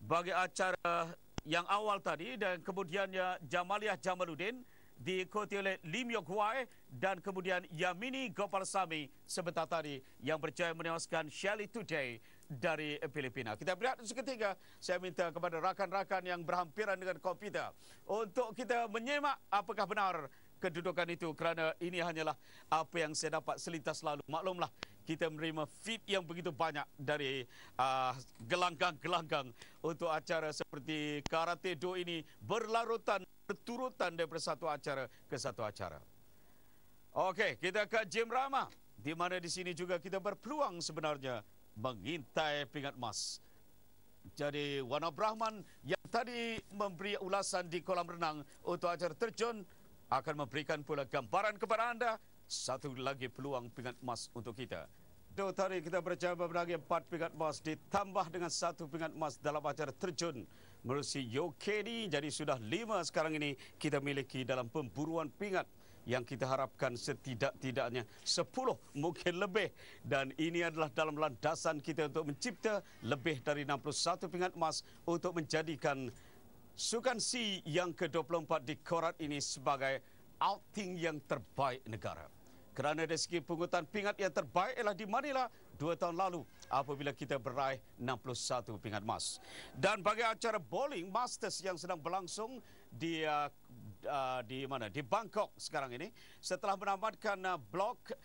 bagi acara yang awal tadi, dan kemudiannya Jamaliah Jamaluddin diikuti oleh Lim Yok Wai, dan kemudian Yamini Gopalsamy sebentar tadi yang berjaya menewaskan Shelly Today dari Filipina. Kita berehat seketika. Saya minta kepada rakan-rakan yang berhampiran dengan komputer untuk kita menyemak apakah benar kedudukan itu, kerana ini hanyalah apa yang saya dapat selintas lalu. Maklumlah, kita menerima feed yang begitu banyak dari gelanggang-gelanggang untuk acara seperti Karate Do ini berlarutan, berturutan daripada satu acara ke satu acara. Okey, kita ke Gym Rama, di mana di sini juga kita berpeluang sebenarnya mengintai pingat emas. Jadi Wan Abrahman yang tadi memberi ulasan di kolam renang untuk acara terjun akan memberikan pula gambaran kepada anda satu lagi peluang pingat emas untuk kita. Tadi kita berjaya menanggi 4 pingat emas ditambah dengan 1 pingat emas dalam acara terjun melalui UK ini. Jadi sudah 5 sekarang ini kita miliki dalam pemburuan pingat yang kita harapkan setidak-tidaknya 10 mungkin lebih, dan ini adalah dalam landasan kita untuk mencipta lebih dari 61 pingat emas untuk menjadikan Sukan C yang ke-24 di Korat ini sebagai outing yang terbaik negara. Kerana dari segi pungutan pingat yang terbaik ialah di Manila 2 tahun lalu apabila kita meraih 61 pingat emas. Dan bagi acara bowling Masters yang sedang berlangsung di Bangkok sekarang ini, setelah menamatkan blok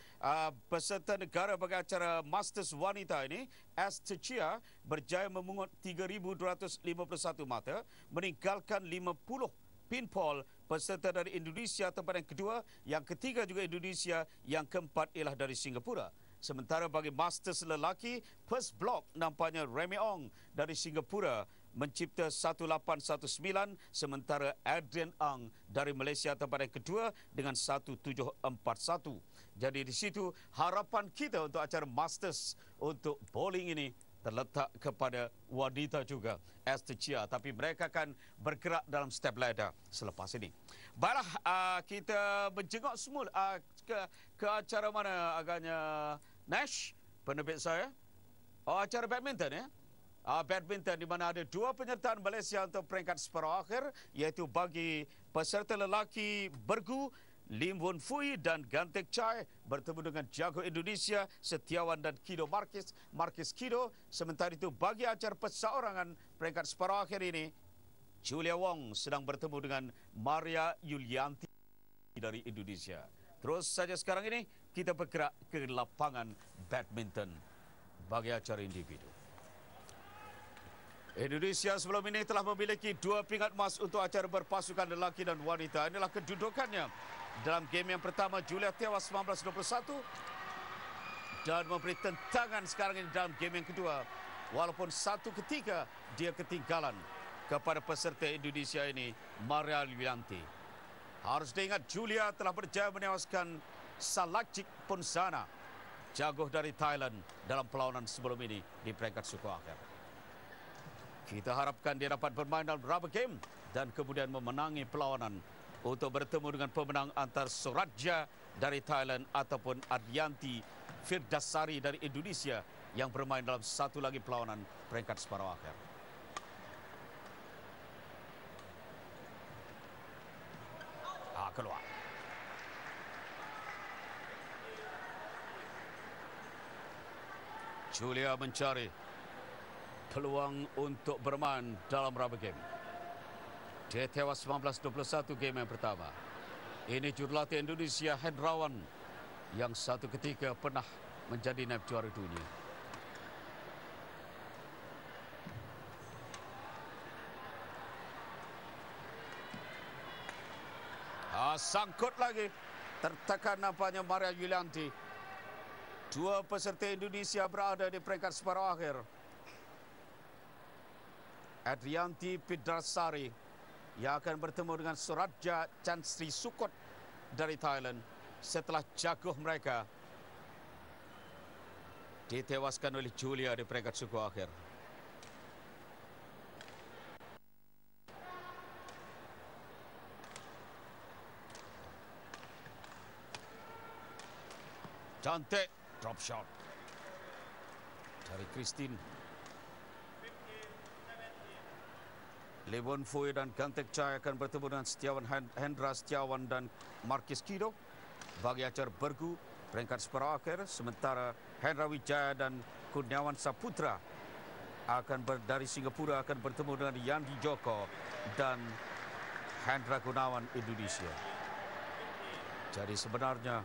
peserta negara bagi acara Masters wanita ini, Astacia berjaya memungut 3,251 mata, meninggalkan 50 pinball peserta dari Indonesia tempat yang kedua, yang ketiga juga Indonesia, yang keempat ialah dari Singapura. Sementara bagi Masters lelaki, first block nampaknya Remy Ong dari Singapura mencipta 1819, sementara Adrian Ang dari Malaysia tempat yang kedua dengan 1741. Jadi di situ harapan kita untuk acara Masters untuk bowling ini terletak kepada wanita juga, Astacia, tapi mereka akan bergerak dalam step ladder selepas ini. Baiklah, kita menjenguk semula ke acara mana agaknya Nash, penerbit saya. Acara badminton ya. Badminton di mana ada 2 penyertaan Malaysia untuk peringkat separuh akhir, iaitu bagi peserta lelaki bergu Lim Won Fui dan Gantek Chai bertemu dengan jago Indonesia Setiawan dan Kido Marquis Kido. Sementara itu bagi acara perseorangan peringkat separuh akhir ini, Julia Wong sedang bertemu dengan Maria Yulianti dari Indonesia. Terus saja sekarang ini kita bergerak ke lapangan badminton bagi acara individu. Indonesia sebelum ini telah memiliki 2 pingat emas untuk acara berpasukan lelaki dan wanita. Inilah kedudukannya. Dalam game yang pertama, Julia tewas 19-21 dan memberi tentangan sekarang ini dalam game yang kedua. Walaupun 1-3 dia ketinggalan kepada peserta Indonesia ini, Maria Yulianti. Harus diingat, Julia telah berjaya menewaskan Salakjik Ponsana, jago dari Thailand, dalam perlawanan sebelum ini di peringkat suku akhir. Kita harapkan dia dapat bermain dalam rubber game dan kemudian memenangi perlawanan untuk bertemu dengan pemenang antara Suratja dari Thailand ataupun Adyanti Firdasari dari Indonesia yang bermain dalam satu lagi perlawanan peringkat separuh akhir. Keluar. Julia mencari peluang untuk bermain dalam rubber game. Dia tewas 19-21 game yang pertama. Ini jurulatih Indonesia Hendrawan yang satu ketika pernah menjadi naib juara dunia. Sangkut lagi. Tertekan nampaknya Maria Yulianti. 2 peserta Indonesia berada di peringkat separuh akhir. Adrianti Firdasari yang akan bertemu dengan Suratja Chansri Sukot dari Thailand setelah jago mereka ditewaskan oleh Julia di peringkat suku akhir. Cantik drop shot dari Christine. Lim Fui dan Gantek Chai akan bertemu dengan Hendra Setiawan dan Marquis Kido bagi acara bergu peringkat separuh akhir. Sementara Hendra Wijaya dan Kurniawan Saputra dari Singapura akan bertemu dengan Yandi Joko dan Hendra Gunawan Indonesia. Jadi sebenarnya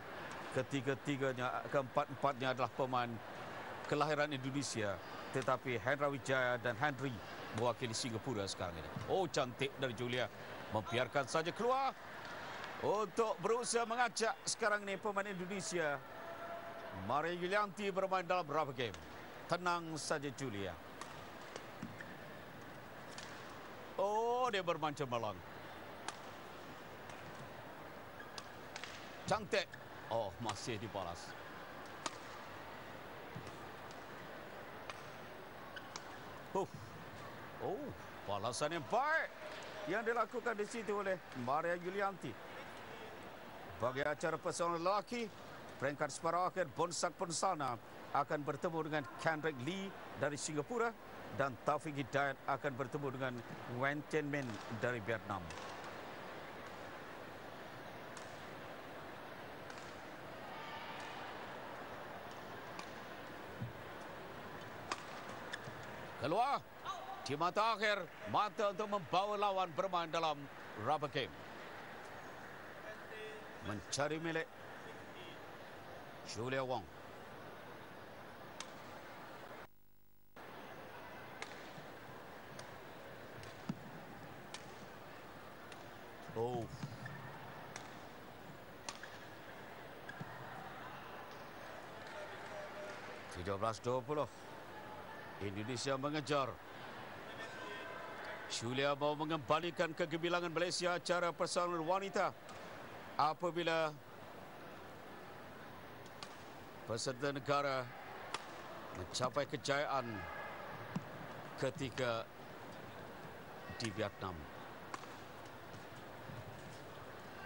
ketiga-tiganya, keempat-empatnya adalah pemain kelahiran Indonesia, tetapi Hendra Wijaya dan Henry mewakili Singapura sekarang ini. Oh, cantik dari Julia. Membiarkan saja keluar untuk berusaha mengacak sekarang ini pemain Indonesia. Maria Yulianti bermain dalam rubber game. Tenang saja Julia. Oh, dia bermain cemerlang. Cantik. Oh, masih dibalas. Oh, balasan yang baik yang dilakukan di situ oleh Maria Yulianti. Bagi acara personal lelaki, peringkat separuh akhir Bonsak Ponsana akan bertemu dengan Kendrick Lee dari Singapura dan Taufik Hidayat akan bertemu dengan Nguyen Thanh Minh dari Vietnam. Keluar di mata akhir, mata untuk membawa lawan bermain dalam rubber game. Mencari milik Julia Wong. Oh. (13-20) Indonesia mengejar. Julia mau mengembalikan kegemilangan Malaysia acara personal wanita apabila peserta negara mencapai kejayaan ketika di Vietnam,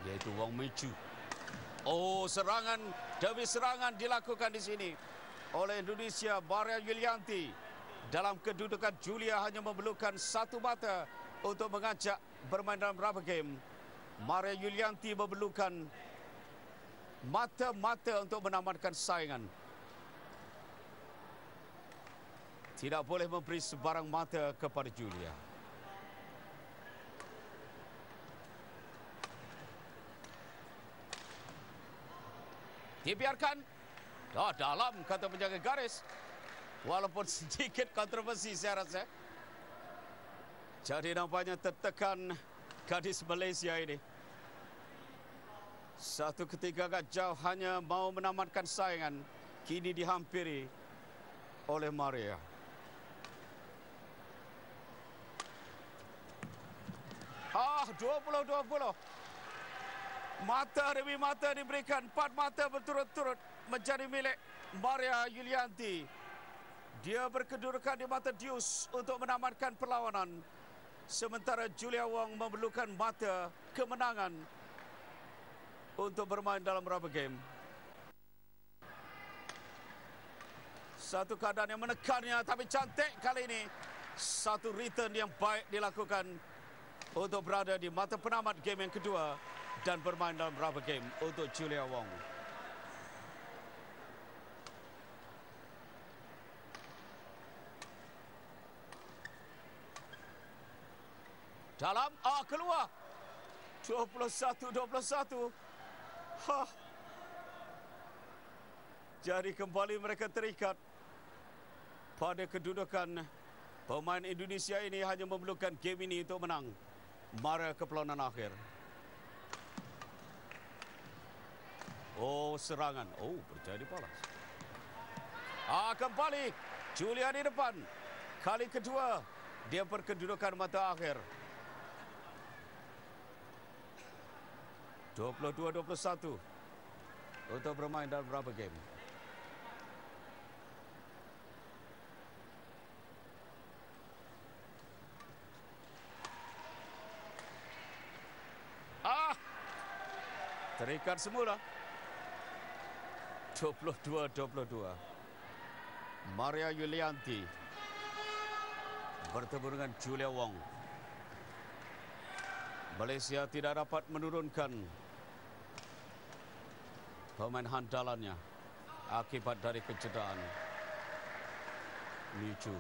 yaitu Wong Mei Chu. Oh, serangan demi serangan dilakukan di sini oleh Indonesia. Maria Yulianti dalam kedudukan Julia hanya memerlukan satu mata untuk mengajak bermain dalam rubber game. Maria Yulianti memerlukan mata-mata untuk menamatkan saingan. Tidak boleh memberi sebarang mata kepada Julia. Dibiarkan. Dalam, kata penjaga garis. Walaupun sedikit kontroversi saya rasa. Jadi nampaknya tertekan gadis Malaysia ini. Satu ketika agak jauh hanya mau menamatkan saingan. Kini dihampiri oleh Maria. Ah, 20-20. Mata demi mata diberikan. 4 mata berturut-turut menjadi milik Maria Yulianti. Dia berkedudukan di mata Deuce untuk menamatkan perlawanan. Sementara Julia Wong memerlukan mata kemenangan untuk bermain dalam rubber game. Satu keadaan yang menekannya, tapi cantik kali ini. Satu return yang baik dilakukan untuk berada di mata penamat game yang kedua dan bermain dalam rubber game untuk Julia Wong. Dalam, keluar. 21-21. Jadi kembali mereka terikat pada kedudukan pemain Indonesia ini hanya memerlukan game ini untuk menang. Mara ke perlawanan akhir. Oh, serangan. Oh, berjaya dibalas. Kembali. Julia di depan. Kali kedua, dia berkedudukan mata akhir. 22-21 untuk bermain dalam rubber game. Terikat semula. 22-22. Maria Yulianti bertemu dengan Julia Wong. Malaysia tidak dapat menurunkan pemain handalannya akibat dari kecederaan Mei Chu.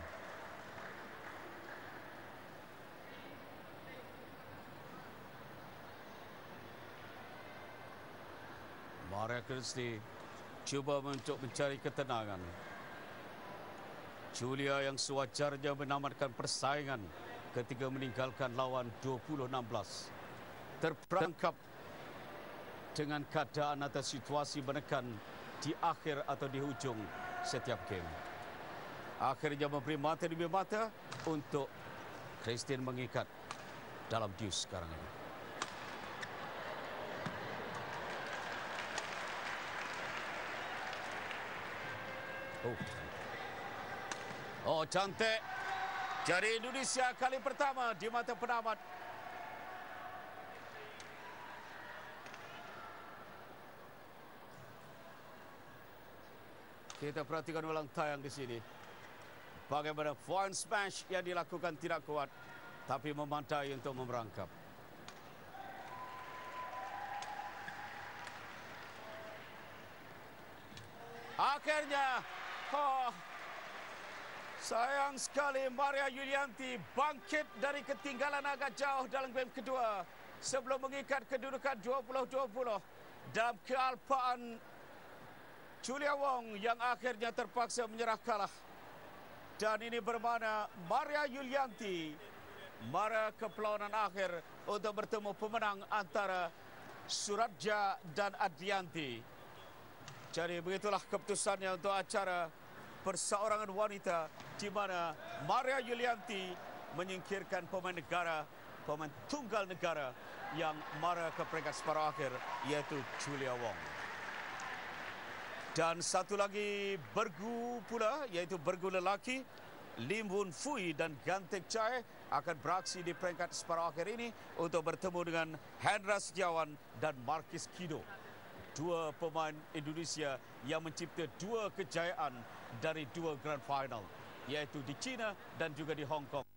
Maria Christie cuba untuk mencari ketenangan. Julia yang sewajarnya menamatkan persaingan ketika meninggalkan lawan 20-16 terperangkap dengan keadaan atau situasi menekan di akhir atau di hujung setiap game. Akhirnya memberi mata demi mata untuk Christine mengikat dalam deuce sekarang ini. Oh, cantik. Jadi Indonesia kali pertama di mata penamat. Kita perhatikan ulang tayang di sini. Bagaimana point smash yang dilakukan tidak kuat, tapi memantai untuk memerangkap. Akhirnya, sayang sekali Maria Yulianti bangkit dari ketinggalan agak jauh dalam game kedua sebelum mengikat kedudukan 20-20 dalam kealpaan Julia Wong yang akhirnya terpaksa menyerah kalah. Dan ini bermakna Maria Yulianti mara ke perlawanan akhir untuk bertemu pemenang antara Suratja dan Adrianti. Jadi begitulah keputusannya untuk acara perseorangan wanita di mana Maria Yulianti menyingkirkan pemain negara, pemain tunggal negara yang mara ke peringkat separuh akhir, iaitu Julia Wong. Dan satu lagi bergu pula, iaitu bergu lelaki, Lim Woon Fui dan Gantek Chai akan beraksi di peringkat separuh akhir ini untuk bertemu dengan Hendra Setiawan dan Markis Kido. Dua pemain Indonesia yang mencipta dua kejayaan dari dua grand final, iaitu di China dan juga di Hong Kong.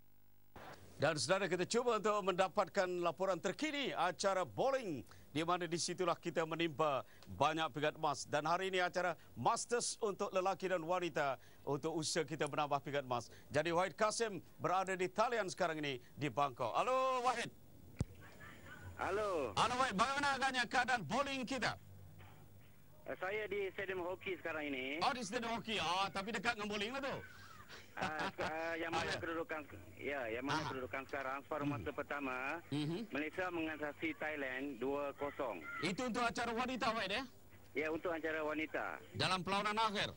Dan saudara, kita cuba untuk mendapatkan laporan terkini acara bowling, di mana disitulah kita menimba banyak pingat emas. Dan hari ini acara Masters untuk lelaki dan wanita untuk usaha kita menambah pingat emas. Jadi Wahid Kasim berada di talian sekarang ini di Bangkok. Halo Wahid. Halo. Halo Wahid, bagaimana agaknya keadaan bowling kita? Saya di stadium hoki sekarang ini. Oh, di stadium hoki. Tapi dekat dengan bowling lah tu. Yang mana kedudukan kedudukan sekarang separuh masa pertama Malaysia mengatasi Thailand 2-0. Itu untuk acara wanita, Wahid ya? Ya, untuk acara wanita. Dalam perlawanan akhir.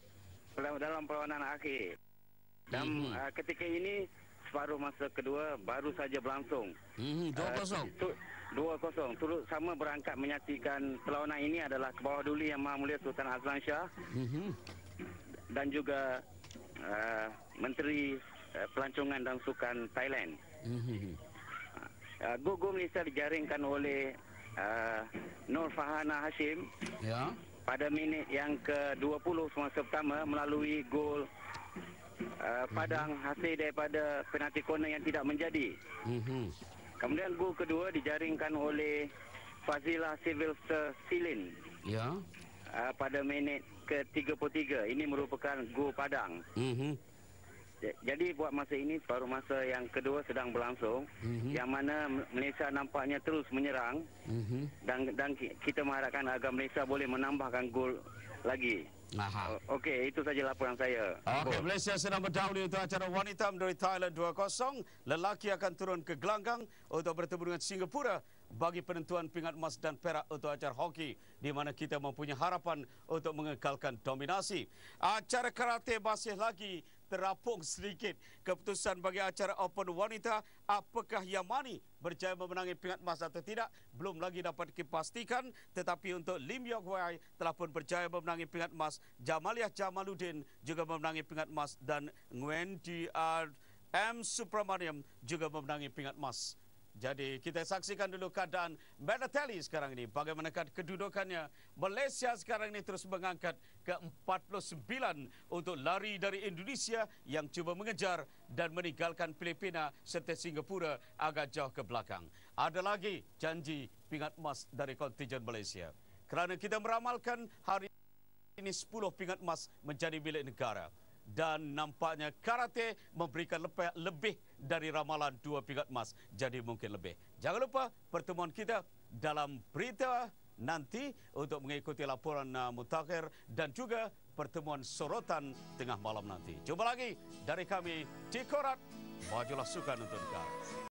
Dalam perlawanan akhir. Dan ketika ini separuh masa kedua baru saja berlangsung. 2-0. 2-0. Turut sama berangkat menyaksikan perlawanan ini adalah ke bawah duli Yang Maha Mulia Sultan Azlan Shah dan juga Menteri Pelancongan dan Sukan Thailand. Gol Malaysia dijaringkan oleh Nur Fahana Hashim pada minit yang ke-20 semasa pertama melalui gol padang hasil daripada penalti corner yang tidak menjadi. Kemudian gol kedua dijaringkan oleh Fazila Sylvester Silin pada minit ke-33. Ini merupakan gol padang. Jadi buat masa ini separuh masa yang kedua sedang berlangsung, yang mana Malaysia nampaknya terus menyerang dan kita mengharapkan agar Malaysia boleh menambahkan gol lagi. Okey, itu saja laporan saya. Okey, Malaysia sedang berdahulu untuk acara wanita dari Thailand 2-0. Lelaki akan turun ke gelanggang untuk bertemu dengan Singapura bagi penentuan pingat emas dan perak untuk acara hoki, di mana kita mempunyai harapan untuk mengekalkan dominasi. Acara karate masih lagi terapung sedikit. Keputusan bagi acara Open Wanita, apakah Yamani berjaya memenangi pingat emas atau tidak, belum lagi dapat dipastikan. Tetapi untuk Lim Yok Wai telah pun berjaya memenangi pingat emas. Jamaliah Jamaluddin juga memenangi pingat emas. Dan Nguyen M. Supramaniam juga memenangi pingat emas. Jadi kita saksikan dulu keadaan medal tally sekarang ini. Bagaimana kedudukannya. Malaysia sekarang ini terus mengangkat ke 49 untuk lari dari Indonesia yang cuba mengejar dan meninggalkan Filipina serta Singapura agak jauh ke belakang. Ada lagi janji pingat emas dari kontingen Malaysia. Kerana kita meramalkan hari ini 10 pingat emas menjadi milik negara. Dan nampaknya karate memberikan lebih dari ramalan 2 pingat emas. Jadi mungkin lebih. Jangan lupa pertemuan kita dalam berita nanti untuk mengikuti laporan mutakhir dan juga pertemuan sorotan tengah malam nanti. Jumpa lagi dari kami di Korat. Majulah sukan untuk negara.